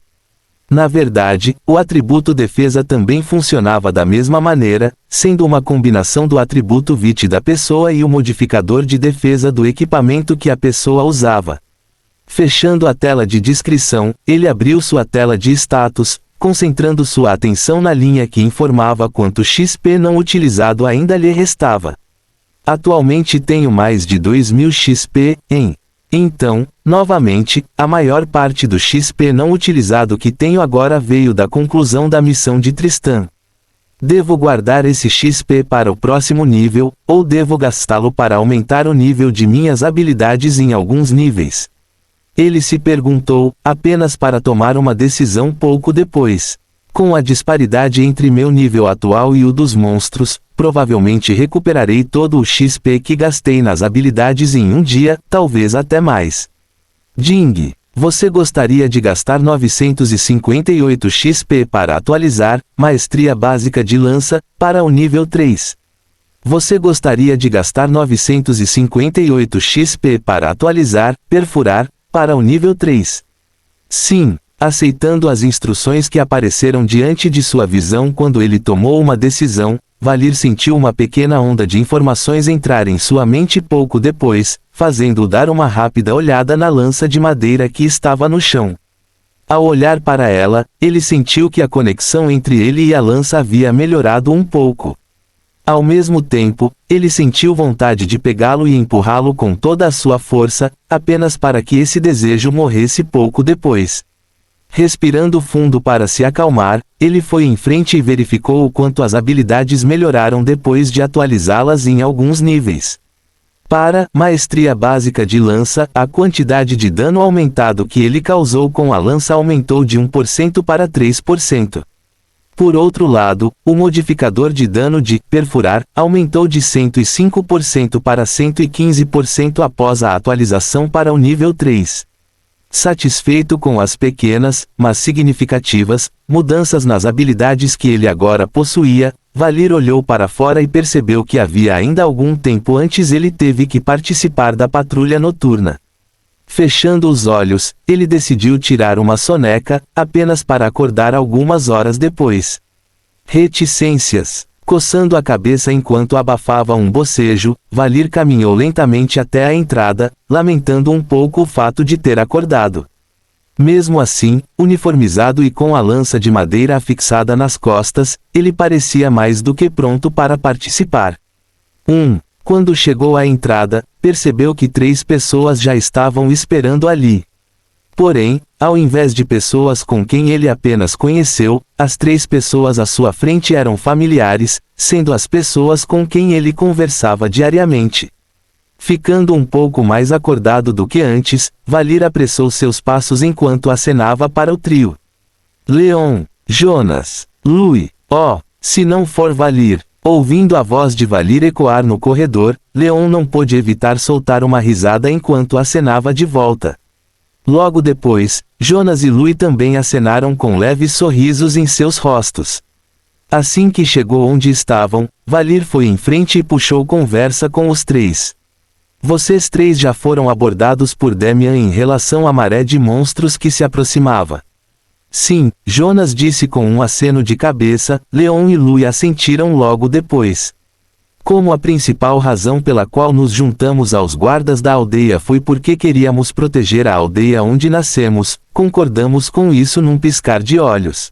Na verdade, o atributo defesa também funcionava da mesma maneira, sendo uma combinação do atributo VIT da pessoa e o modificador de defesa do equipamento que a pessoa usava. Fechando a tela de descrição, ele abriu sua tela de status, concentrando sua atenção na linha que informava quanto XP não utilizado ainda lhe restava. Atualmente tenho mais de 2000 XP, Então, novamente, a maior parte do XP não utilizado que tenho agora veio da conclusão da missão de Tristan. Devo guardar esse XP para o próximo nível, ou devo gastá-lo para aumentar o nível de minhas habilidades em alguns níveis? Ele se perguntou, apenas para tomar uma decisão pouco depois. Com a disparidade entre meu nível atual e o dos monstros, provavelmente recuperarei todo o XP que gastei nas habilidades em um dia, talvez até mais. Ding. Você gostaria de gastar 958 XP para atualizar Maestria Básica de Lança para o nível 3. Você gostaria de gastar 958 XP para atualizar Perfurar para o nível 3. Sim, aceitando as instruções que apareceram diante de sua visão quando ele tomou uma decisão, Valir sentiu uma pequena onda de informações entrar em sua mente pouco depois, fazendo-o dar uma rápida olhada na lança de madeira que estava no chão. Ao olhar para ela, ele sentiu que a conexão entre ele e a lança havia melhorado um pouco. Ao mesmo tempo, ele sentiu vontade de pegá-lo e empurrá-lo com toda a sua força, apenas para que esse desejo morresse pouco depois. Respirando fundo para se acalmar, ele foi em frente e verificou o quanto as habilidades melhoraram depois de atualizá-las em alguns níveis. Para maestria básica de lança, a quantidade de dano aumentado que ele causou com a lança aumentou de 1% para 3%. Por outro lado, o modificador de dano de perfurar aumentou de 105% para 115% após a atualização para o nível 3. Satisfeito com as pequenas, mas significativas, mudanças nas habilidades que ele agora possuía, Valir olhou para fora e percebeu que havia ainda algum tempo antes ele teve que participar da patrulha noturna. Fechando os olhos, ele decidiu tirar uma soneca, apenas para acordar algumas horas depois. Reticências. Coçando a cabeça enquanto abafava um bocejo, Valir caminhou lentamente até a entrada, lamentando um pouco o fato de ter acordado. Mesmo assim, uniformizado e com a lança de madeira afixada nas costas, ele parecia mais do que pronto para participar. Quando chegou à entrada, percebeu que 3 pessoas já estavam esperando ali. Porém, ao invés de pessoas com quem ele apenas conheceu, as 3 pessoas à sua frente eram familiares, sendo as pessoas com quem ele conversava diariamente. Ficando um pouco mais acordado do que antes, Valir apressou seus passos enquanto acenava para o trio. Leon, Jonas, Lui, se não for Valir. Ouvindo a voz de Valir ecoar no corredor, Leon não pôde evitar soltar uma risada enquanto acenava de volta. Logo depois, Jonas e Lui também acenaram com leves sorrisos em seus rostos. Assim que chegou onde estavam, Valir foi em frente e puxou conversa com os 3. Vocês 3 já foram abordados por Damian em relação à maré de monstros que se aproximava. Sim, Jonas disse com um aceno de cabeça. Leon e Lui assentiram logo depois. Como a principal razão pela qual nos juntamos aos guardas da aldeia foi porque queríamos proteger a aldeia onde nascemos, concordamos com isso num piscar de olhos.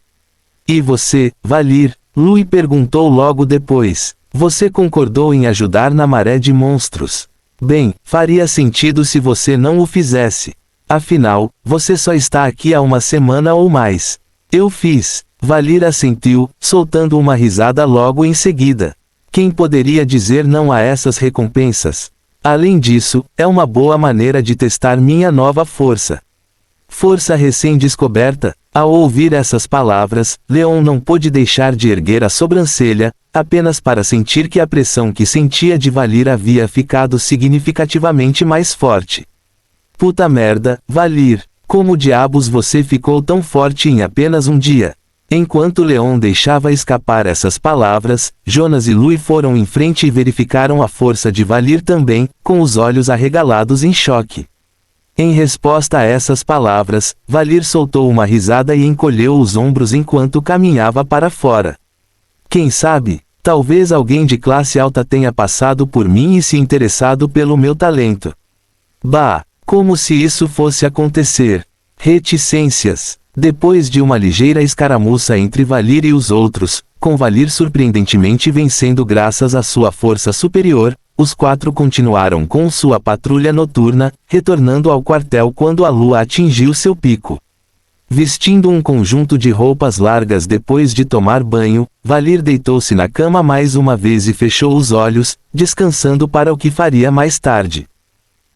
E você, Valir? Lui perguntou logo depois. Você concordou em ajudar na maré de monstros. Bem, faria sentido se você não o fizesse. Afinal, você só está aqui há uma semana ou mais. Eu fiz. Valir assentiu, soltando uma risada logo em seguida. Quem poderia dizer não a essas recompensas? Além disso, é uma boa maneira de testar minha nova força. Força recém-descoberta. Ao ouvir essas palavras, Leon não pôde deixar de erguer a sobrancelha, apenas para sentir que a pressão que sentia de Valir havia ficado significativamente mais forte. Puta merda, Valir, como diabos você ficou tão forte em apenas um dia? Enquanto Leon deixava escapar essas palavras, Jonas e Lui foram em frente e verificaram a força de Valir também, com os olhos arregalados em choque. Em resposta a essas palavras, Valir soltou uma risada e encolheu os ombros enquanto caminhava para fora. Quem sabe, talvez alguém de classe alta tenha passado por mim e se interessado pelo meu talento. Bah, como se isso fosse acontecer. Reticências. Depois de uma ligeira escaramuça entre Valir e os outros, com Valir surpreendentemente vencendo graças à sua força superior, os 4 continuaram com sua patrulha noturna, retornando ao quartel quando a lua atingiu seu pico. Vestindo um conjunto de roupas largas depois de tomar banho, Valir deitou-se na cama mais uma vez e fechou os olhos, descansando para o que faria mais tarde.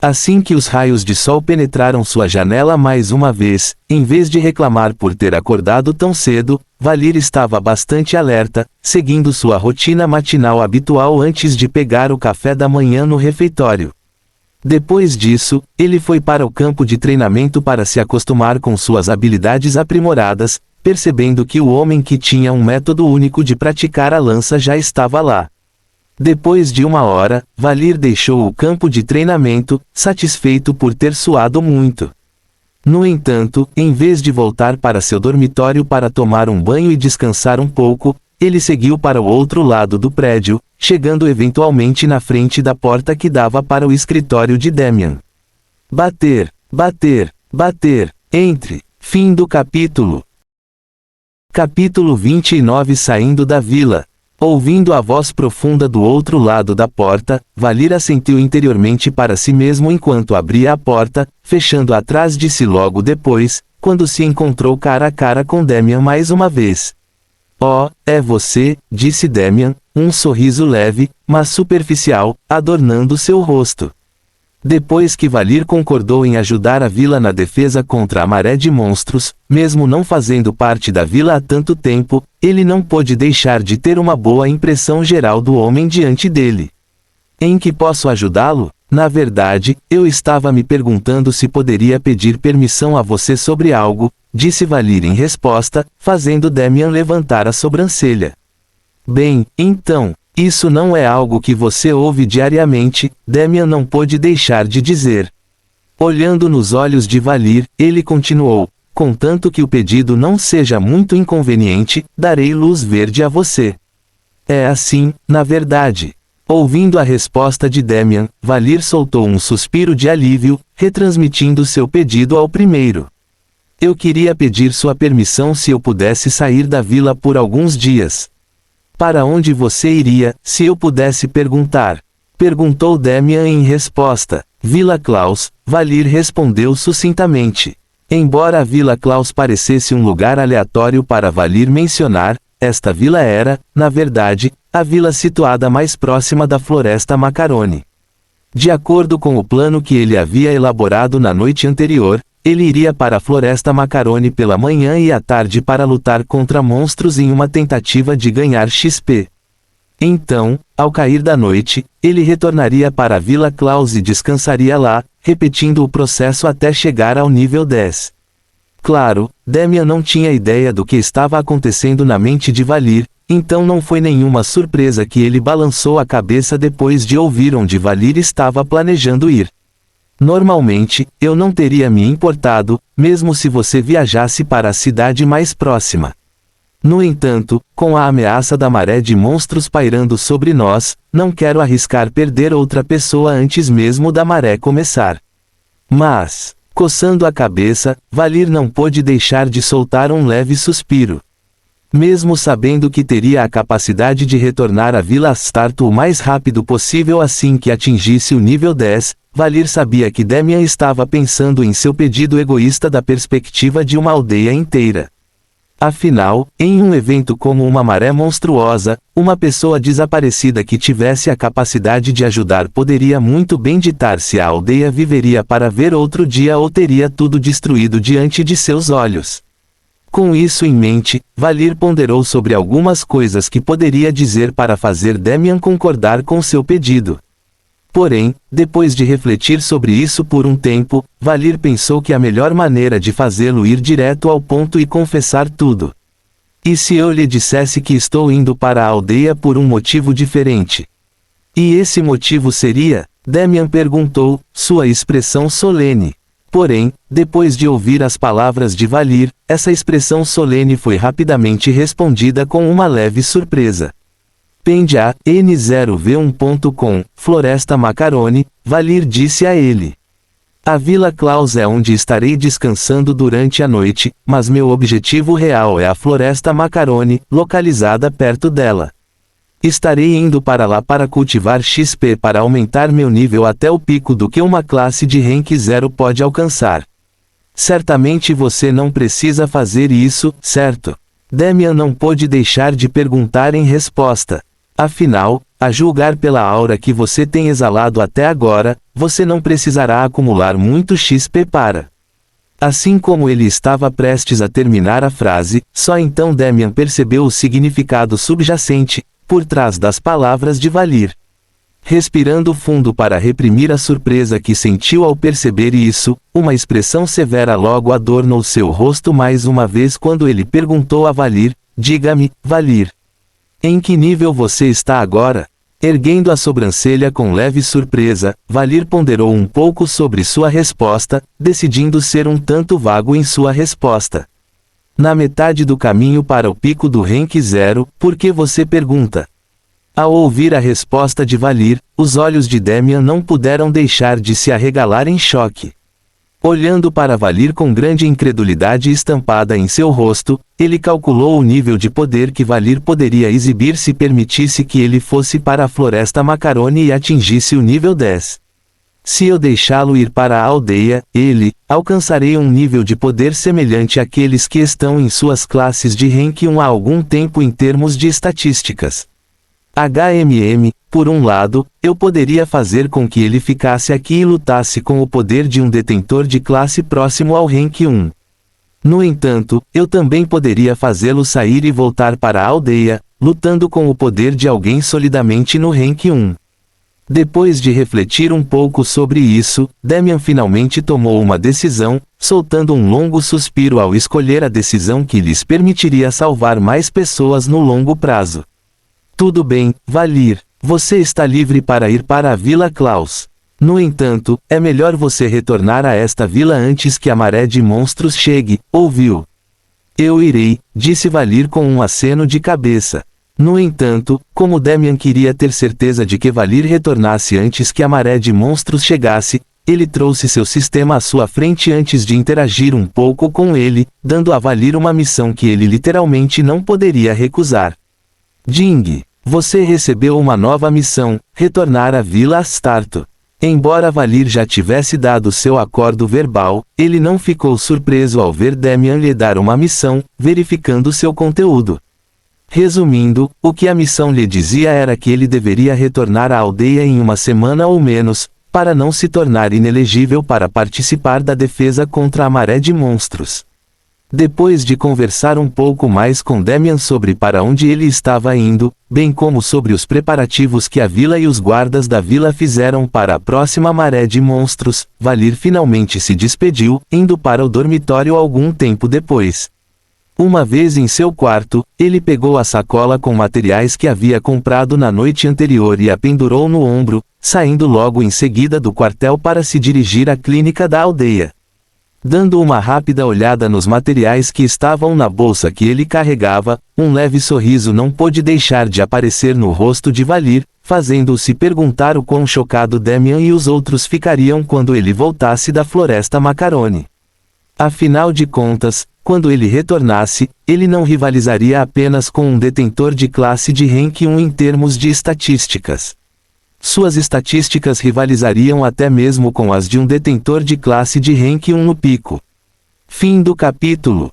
Assim que os raios de sol penetraram sua janela mais uma vez, em vez de reclamar por ter acordado tão cedo, Valir estava bastante alerta, seguindo sua rotina matinal habitual antes de pegar o café da manhã no refeitório. Depois disso, ele foi para o campo de treinamento para se acostumar com suas habilidades aprimoradas, percebendo que o homem que tinha um método único de praticar a lança já estava lá. Depois de 1 hora, Valir deixou o campo de treinamento, satisfeito por ter suado muito. No entanto, em vez de voltar para seu dormitório para tomar um banho e descansar um pouco, ele seguiu para o outro lado do prédio, chegando eventualmente na frente da porta que dava para o escritório de Damian. Bater, bater, bater, entre. Fim do capítulo. Capítulo 29. Saindo da vila. Ouvindo a voz profunda do outro lado da porta, Valir assentiu interiormente para si mesmo enquanto abria a porta, fechando atrás de si logo depois, quando se encontrou cara a cara com Damian mais uma vez. Oh, é você, disse Damian, um sorriso leve, mas superficial, adornando seu rosto. Depois que Valir concordou em ajudar a vila na defesa contra a maré de monstros, mesmo não fazendo parte da vila há tanto tempo, ele não pôde deixar de ter uma boa impressão geral do homem diante dele. Em que posso ajudá-lo? Na verdade, eu estava me perguntando se poderia pedir permissão a você sobre algo, disse Valir em resposta, fazendo Damian levantar a sobrancelha. Bem, então, isso não é algo que você ouve diariamente, Damian não pôde deixar de dizer. Olhando nos olhos de Valir, ele continuou, contanto que o pedido não seja muito inconveniente, darei luz verde a você. É assim, na verdade. Ouvindo a resposta de Damian, Valir soltou um suspiro de alívio, retransmitindo seu pedido ao primeiro. Eu queria pedir sua permissão se eu pudesse sair da vila por alguns dias. Para onde você iria, se eu pudesse perguntar? Perguntou Damian em resposta. Vila Claus, Valir respondeu sucintamente. Embora a Vila Claus parecesse um lugar aleatório para Valir mencionar, esta vila era, na verdade, a vila situada mais próxima da Floresta Macaroni. De acordo com o plano que ele havia elaborado na noite anterior, ele iria para a Floresta Macaroni pela manhã e à tarde para lutar contra monstros em uma tentativa de ganhar XP. Então, ao cair da noite, ele retornaria para a Vila Claus e descansaria lá, repetindo o processo até chegar ao nível 10. Claro, Damian não tinha ideia do que estava acontecendo na mente de Valir, então não foi nenhuma surpresa que ele balançou a cabeça depois de ouvir onde Valir estava planejando ir. Normalmente, eu não teria me importado, mesmo se você viajasse para a cidade mais próxima. No entanto, com a ameaça da maré de monstros pairando sobre nós, não quero arriscar perder outra pessoa antes mesmo da maré começar. Mas, coçando a cabeça, Valir não pôde deixar de soltar um leve suspiro. Mesmo sabendo que teria a capacidade de retornar à Vila Astarto o mais rápido possível assim que atingisse o nível 10, Valir sabia que Damian estava pensando em seu pedido egoísta da perspectiva de uma aldeia inteira. Afinal, em um evento como uma maré monstruosa, uma pessoa desaparecida que tivesse a capacidade de ajudar poderia muito bem ditar se a aldeia viveria para ver outro dia ou teria tudo destruído diante de seus olhos. Com isso em mente, Valir ponderou sobre algumas coisas que poderia dizer para fazer Damian concordar com seu pedido. Porém, depois de refletir sobre isso por um tempo, Valir pensou que a melhor maneira de fazê-lo ir direto ao ponto e confessar tudo. E se eu lhe dissesse que estou indo para a aldeia por um motivo diferente? E esse motivo seria? Damian perguntou, sua expressão solene. Porém, depois de ouvir as palavras de Valir, essa expressão solene foi rapidamente respondida com uma leve surpresa. Pende a N0V1.com, Floresta Macaroni, Valir disse a ele. A Vila Claus é onde estarei descansando durante a noite, mas meu objetivo real é a Floresta Macaroni, localizada perto dela. Estarei indo para lá para cultivar XP para aumentar meu nível até o pico do que uma classe de rank 0 pode alcançar. Certamente você não precisa fazer isso, certo? Damian não pôde deixar de perguntar em resposta. Afinal, a julgar pela aura que você tem exalado até agora, você não precisará acumular muito XP para. Assim como ele estava prestes a terminar a frase, só então Damian percebeu o significado subjacente, por trás das palavras de Valir. Respirando fundo para reprimir a surpresa que sentiu ao perceber isso, uma expressão severa logo adornou seu rosto mais uma vez quando ele perguntou a Valir, diga-me, Valir. Em que nível você está agora? Erguendo a sobrancelha com leve surpresa, Valir ponderou um pouco sobre sua resposta, decidindo ser um tanto vago em sua resposta. Na metade do caminho para o pico do rank 0, por que você pergunta? Ao ouvir a resposta de Valir, os olhos de Damian não puderam deixar de se arregalar em choque. Olhando para Valir com grande incredulidade estampada em seu rosto, ele calculou o nível de poder que Valir poderia exibir se permitisse que ele fosse para a Floresta Macaroni e atingisse o nível 10. Se eu deixá-lo ir para a aldeia, alcançarei um nível de poder semelhante àqueles que estão em suas classes de rank 1 há algum tempo em termos de estatísticas. Por um lado, eu poderia fazer com que ele ficasse aqui e lutasse com o poder de um detentor de classe próximo ao rank 1. No entanto, eu também poderia fazê-lo sair e voltar para a aldeia, lutando com o poder de alguém solidamente no rank 1. Depois de refletir um pouco sobre isso, Damian finalmente tomou uma decisão, soltando um longo suspiro ao escolher a decisão que lhes permitiria salvar mais pessoas no longo prazo. Tudo bem, Valir. Você está livre para ir para a Vila Klaus. No entanto, é melhor você retornar a esta vila antes que a maré de monstros chegue, ouviu? Eu irei, disse Valir com um aceno de cabeça. No entanto, como Damian queria ter certeza de que Valir retornasse antes que a maré de monstros chegasse, ele trouxe seu sistema à sua frente antes de interagir um pouco com ele, dando a Valir uma missão que ele literalmente não poderia recusar. Ding! Você recebeu uma nova missão, retornar à Vila Astarto. Embora Valir já tivesse dado seu acordo verbal, ele não ficou surpreso ao ver Damian lhe dar uma missão, verificando seu conteúdo. Resumindo, o que a missão lhe dizia era que ele deveria retornar à aldeia em uma semana ou menos, para não se tornar inelegível para participar da defesa contra a maré de monstros. Depois de conversar um pouco mais com Damian sobre para onde ele estava indo, bem como sobre os preparativos que a vila e os guardas da vila fizeram para a próxima maré de monstros, Valir finalmente se despediu, indo para o dormitório algum tempo depois. Uma vez em seu quarto, ele pegou a sacola com materiais que havia comprado na noite anterior e a pendurou no ombro, saindo logo em seguida do quartel para se dirigir à clínica da aldeia. Dando uma rápida olhada nos materiais que estavam na bolsa que ele carregava, um leve sorriso não pôde deixar de aparecer no rosto de Valir, fazendo-o se perguntar o quão chocado Damian e os outros ficariam quando ele voltasse da Floresta Macarone. Afinal de contas, quando ele retornasse, ele não rivalizaria apenas com um detentor de classe de rank 1 em termos de estatísticas. Suas estatísticas rivalizariam até mesmo com as de um detentor de classe de rank 1 no pico. Fim do capítulo.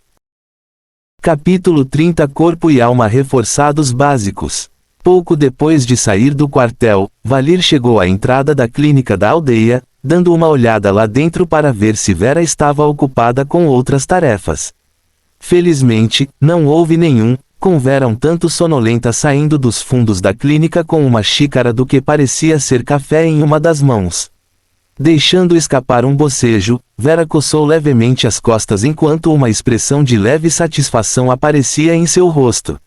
Capítulo 30 Corpo e Alma Reforçados Básicos. Pouco depois de sair do quartel, Valir chegou à entrada da clínica da aldeia, dando uma olhada lá dentro para ver se Vera estava ocupada com outras tarefas. Felizmente, não houve nenhum, com Vera um tanto sonolenta saindo dos fundos da clínica com uma xícara do que parecia ser café em uma das mãos. Deixando escapar um bocejo, Vera coçou levemente as costas enquanto uma expressão de leve satisfação aparecia em seu rosto.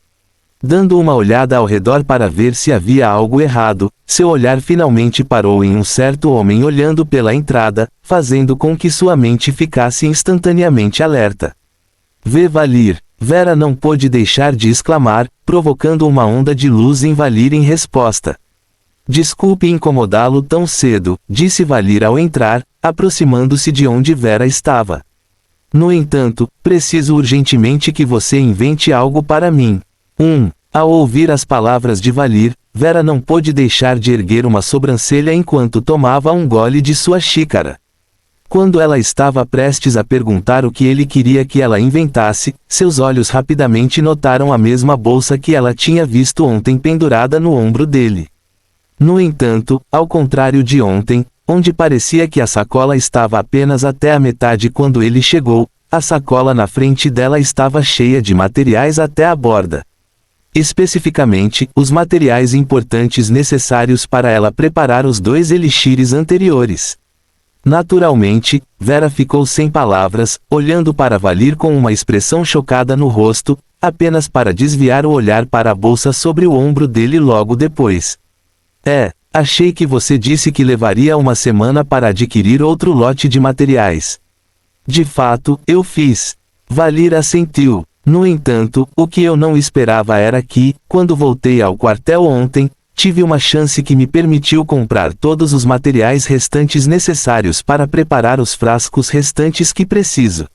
Dando uma olhada ao redor para ver se havia algo errado, seu olhar finalmente parou em um certo homem olhando pela entrada, fazendo com que sua mente ficasse instantaneamente alerta. Vê Valir. Vera não pôde deixar de exclamar, provocando uma onda de luz em Valir em resposta. Desculpe incomodá-lo tão cedo, disse Valir ao entrar, aproximando-se de onde Vera estava. No entanto, preciso urgentemente que você invente algo para mim. Ao ouvir as palavras de Valir, Vera não pôde deixar de erguer uma sobrancelha enquanto tomava um gole de sua xícara. Quando ela estava prestes a perguntar o que ele queria que ela inventasse, seus olhos rapidamente notaram a mesma bolsa que ela tinha visto ontem pendurada no ombro dele. No entanto, ao contrário de ontem, onde parecia que a sacola estava apenas até a metade quando ele chegou, a sacola na frente dela estava cheia de materiais até a borda. Especificamente, os materiais importantes necessários para ela preparar os 2 elixires anteriores. Naturalmente, Vera ficou sem palavras, olhando para Valir com uma expressão chocada no rosto, apenas para desviar o olhar para a bolsa sobre o ombro dele logo depois. Achei que você disse que levaria uma semana para adquirir outro lote de materiais. De fato, eu fiz. Valir assentiu. No entanto, o que eu não esperava era que, quando voltei ao quartel ontem, tive uma chance que me permitiu comprar todos os materiais restantes necessários para preparar os frascos restantes que preciso.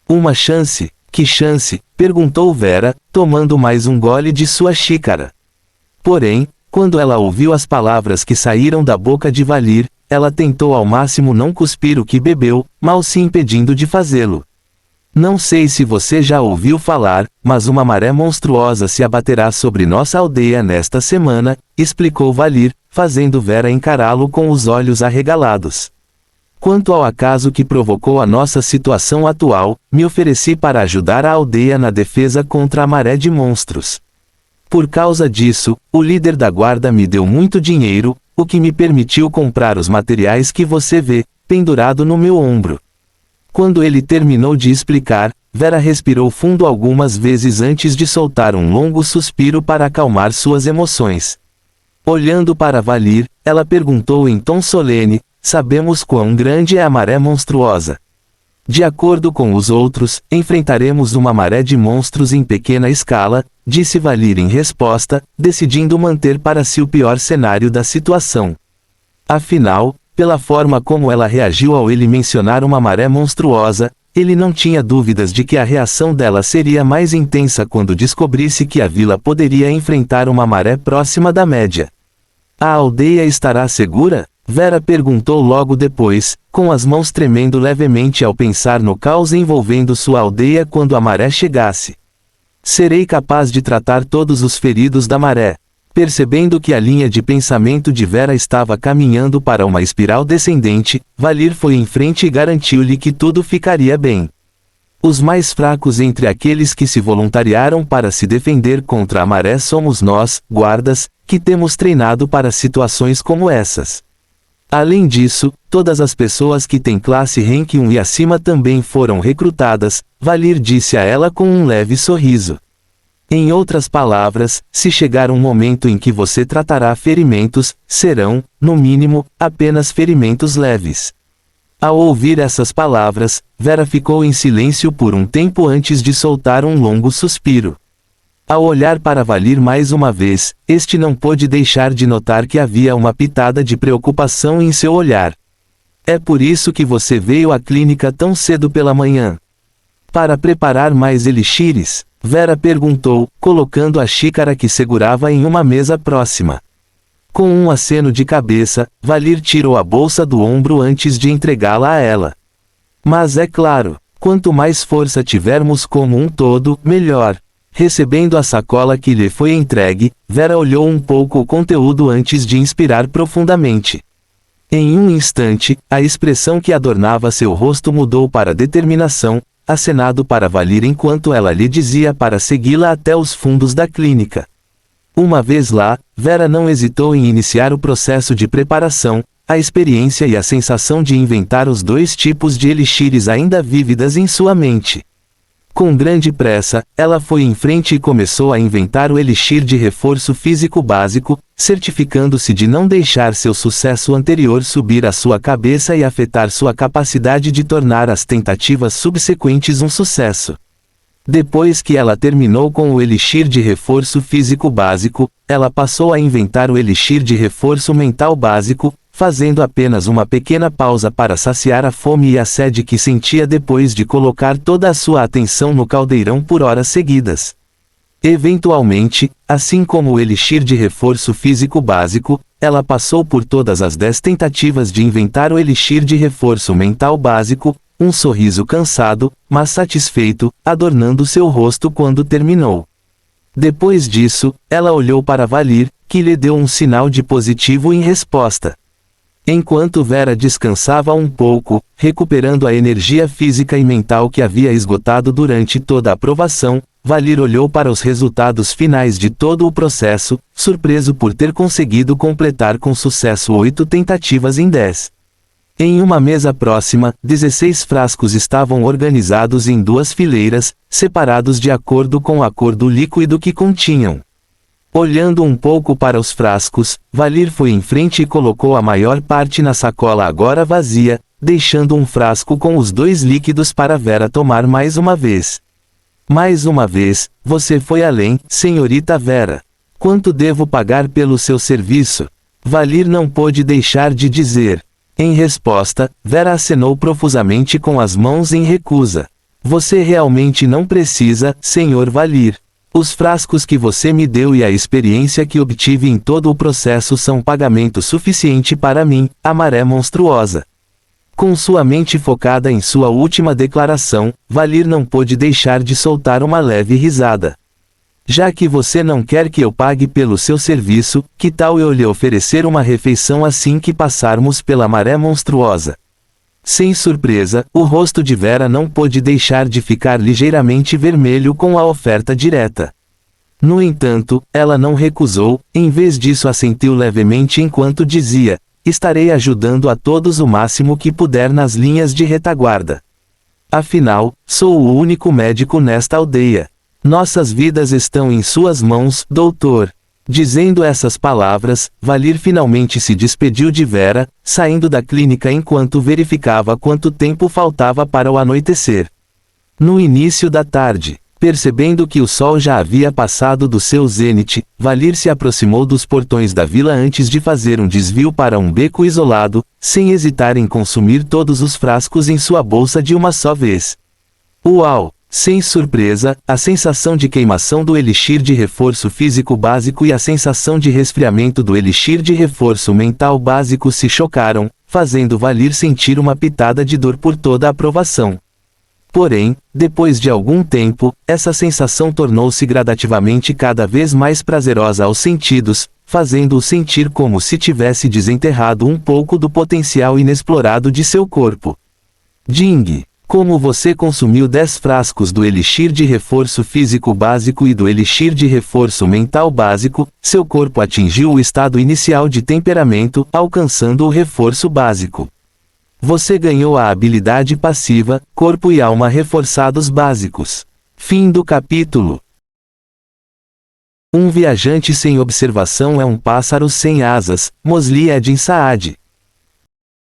Uma chance? Que chance? Perguntou Vera, tomando mais um gole de sua xícara. Porém, quando ela ouviu as palavras que saíram da boca de Valir, ela tentou ao máximo não cuspir o que bebeu, mal se impedindo de fazê-lo. Não sei se você já ouviu falar, mas uma maré monstruosa se abaterá sobre nossa aldeia nesta semana, explicou Valir, fazendo Vera encará-lo com os olhos arregalados. Quanto ao acaso que provocou a nossa situação atual, me ofereci para ajudar a aldeia na defesa contra a maré de monstros. Por causa disso, o líder da guarda me deu muito dinheiro, o que me permitiu comprar os materiais que você vê, pendurado no meu ombro. Quando ele terminou de explicar, Vera respirou fundo algumas vezes antes de soltar um longo suspiro para acalmar suas emoções. Olhando para Valir, ela perguntou em tom solene: sabemos quão grande é a maré monstruosa. De acordo com os outros, enfrentaremos uma maré de monstros em pequena escala, disse Valir em resposta, decidindo manter para si o pior cenário da situação. Afinal, pela forma como ela reagiu ao ele mencionar uma maré monstruosa, ele não tinha dúvidas de que a reação dela seria mais intensa quando descobrisse que a vila poderia enfrentar uma maré próxima da média. A aldeia estará segura? Vera perguntou logo depois, com as mãos tremendo levemente ao pensar no caos envolvendo sua aldeia quando a maré chegasse. Serei capaz de tratar todos os feridos da maré. Percebendo que a linha de pensamento de Vera estava caminhando para uma espiral descendente, Valir foi em frente e garantiu-lhe que tudo ficaria bem. Os mais fracos entre aqueles que se voluntariaram para se defender contra a maré somos nós, guardas, que temos treinado para situações como essas. Além disso, todas as pessoas que têm classe Rank 1 e acima também foram recrutadas, Valir disse a ela com um leve sorriso. Em outras palavras, se chegar um momento em que você tratará ferimentos, serão, no mínimo, apenas ferimentos leves. Ao ouvir essas palavras, Vera ficou em silêncio por um tempo antes de soltar um longo suspiro. Ao olhar para Valir mais uma vez, este não pôde deixar de notar que havia uma pitada de preocupação em seu olhar. É por isso que você veio à clínica tão cedo pela manhã. Para preparar mais elixires? Vera perguntou, colocando a xícara que segurava em uma mesa próxima. Com um aceno de cabeça, Valir tirou a bolsa do ombro antes de entregá-la a ela. Mas é claro, quanto mais força tivermos como um todo, melhor. Recebendo a sacola que lhe foi entregue, Vera olhou um pouco o conteúdo antes de inspirar profundamente. Em um instante, a expressão que adornava seu rosto mudou para determinação, acenado para Valir enquanto ela lhe dizia para segui-la até os fundos da clínica. Uma vez lá, Vera não hesitou em iniciar o processo de preparação, a experiência e a sensação de inventar os dois tipos de elixires ainda vívidas em sua mente. Com grande pressa, ela foi em frente e começou a inventar o elixir de reforço físico básico, certificando-se de não deixar seu sucesso anterior subir à sua cabeça e afetar sua capacidade de tornar as tentativas subsequentes um sucesso. Depois que ela terminou com o elixir de reforço físico básico, ela passou a inventar o elixir de reforço mental básico, fazendo apenas uma pequena pausa para saciar a fome e a sede que sentia depois de colocar toda a sua atenção no caldeirão por horas seguidas. Eventualmente, assim como o elixir de reforço físico básico, ela passou por todas as 10 tentativas de inventar o elixir de reforço mental básico, um sorriso cansado, mas satisfeito, adornando seu rosto quando terminou. Depois disso, ela olhou para Valir, que lhe deu um sinal de positivo em resposta. Enquanto Vera descansava um pouco, recuperando a energia física e mental que havia esgotado durante toda a aprovação, Valir olhou para os resultados finais de todo o processo, surpreso por ter conseguido completar com sucesso 8 tentativas em 10. Em uma mesa próxima, 16 frascos estavam organizados em 2 fileiras, separados de acordo com a cor do líquido que continham. Olhando um pouco para os frascos, Valir foi em frente e colocou a maior parte na sacola agora vazia, deixando um frasco com os 2 líquidos para Vera tomar mais uma vez. Mais uma vez, você foi além, senhorita Vera. Quanto devo pagar pelo seu serviço? Valir não pôde deixar de dizer. Em resposta, Vera acenou profusamente com as mãos em recusa. Você realmente não precisa, senhor Valir. Os frascos que você me deu e a experiência que obtive em todo o processo são pagamento suficiente para mim, a maré monstruosa. Com sua mente focada em sua última declaração, Valir não pôde deixar de soltar uma leve risada. Já que você não quer que eu pague pelo seu serviço, que tal eu lhe oferecer uma refeição assim que passarmos pela maré monstruosa? Sem surpresa, o rosto de Vera não pôde deixar de ficar ligeiramente vermelho com a oferta direta. No entanto, ela não recusou, em vez disso assentiu levemente enquanto dizia: estarei ajudando a todos o máximo que puder nas linhas de retaguarda. Afinal, sou o único médico nesta aldeia. Nossas vidas estão em suas mãos, doutor. Dizendo essas palavras, Valir finalmente se despediu de Vera, saindo da clínica enquanto verificava quanto tempo faltava para o anoitecer. No início da tarde, percebendo que o sol já havia passado do seu zênite, Valir se aproximou dos portões da vila antes de fazer um desvio para um beco isolado, sem hesitar em consumir todos os frascos em sua bolsa de uma só vez. Uau! Sem surpresa, a sensação de queimação do elixir de reforço físico básico e a sensação de resfriamento do elixir de reforço mental básico se chocaram, fazendo Valir sentir uma pitada de dor por toda a aprovação. Porém, depois de algum tempo, essa sensação tornou-se gradativamente cada vez mais prazerosa aos sentidos, fazendo-o sentir como se tivesse desenterrado um pouco do potencial inexplorado de seu corpo. Ding! Como você consumiu 10 frascos do elixir de reforço físico básico e do elixir de reforço mental básico, seu corpo atingiu o estado inicial de temperamento, alcançando o reforço básico. Você ganhou a habilidade passiva, corpo e alma reforçados básicos. Fim do capítulo. Um viajante sem observação é um pássaro sem asas, Mosli Eddin Saad.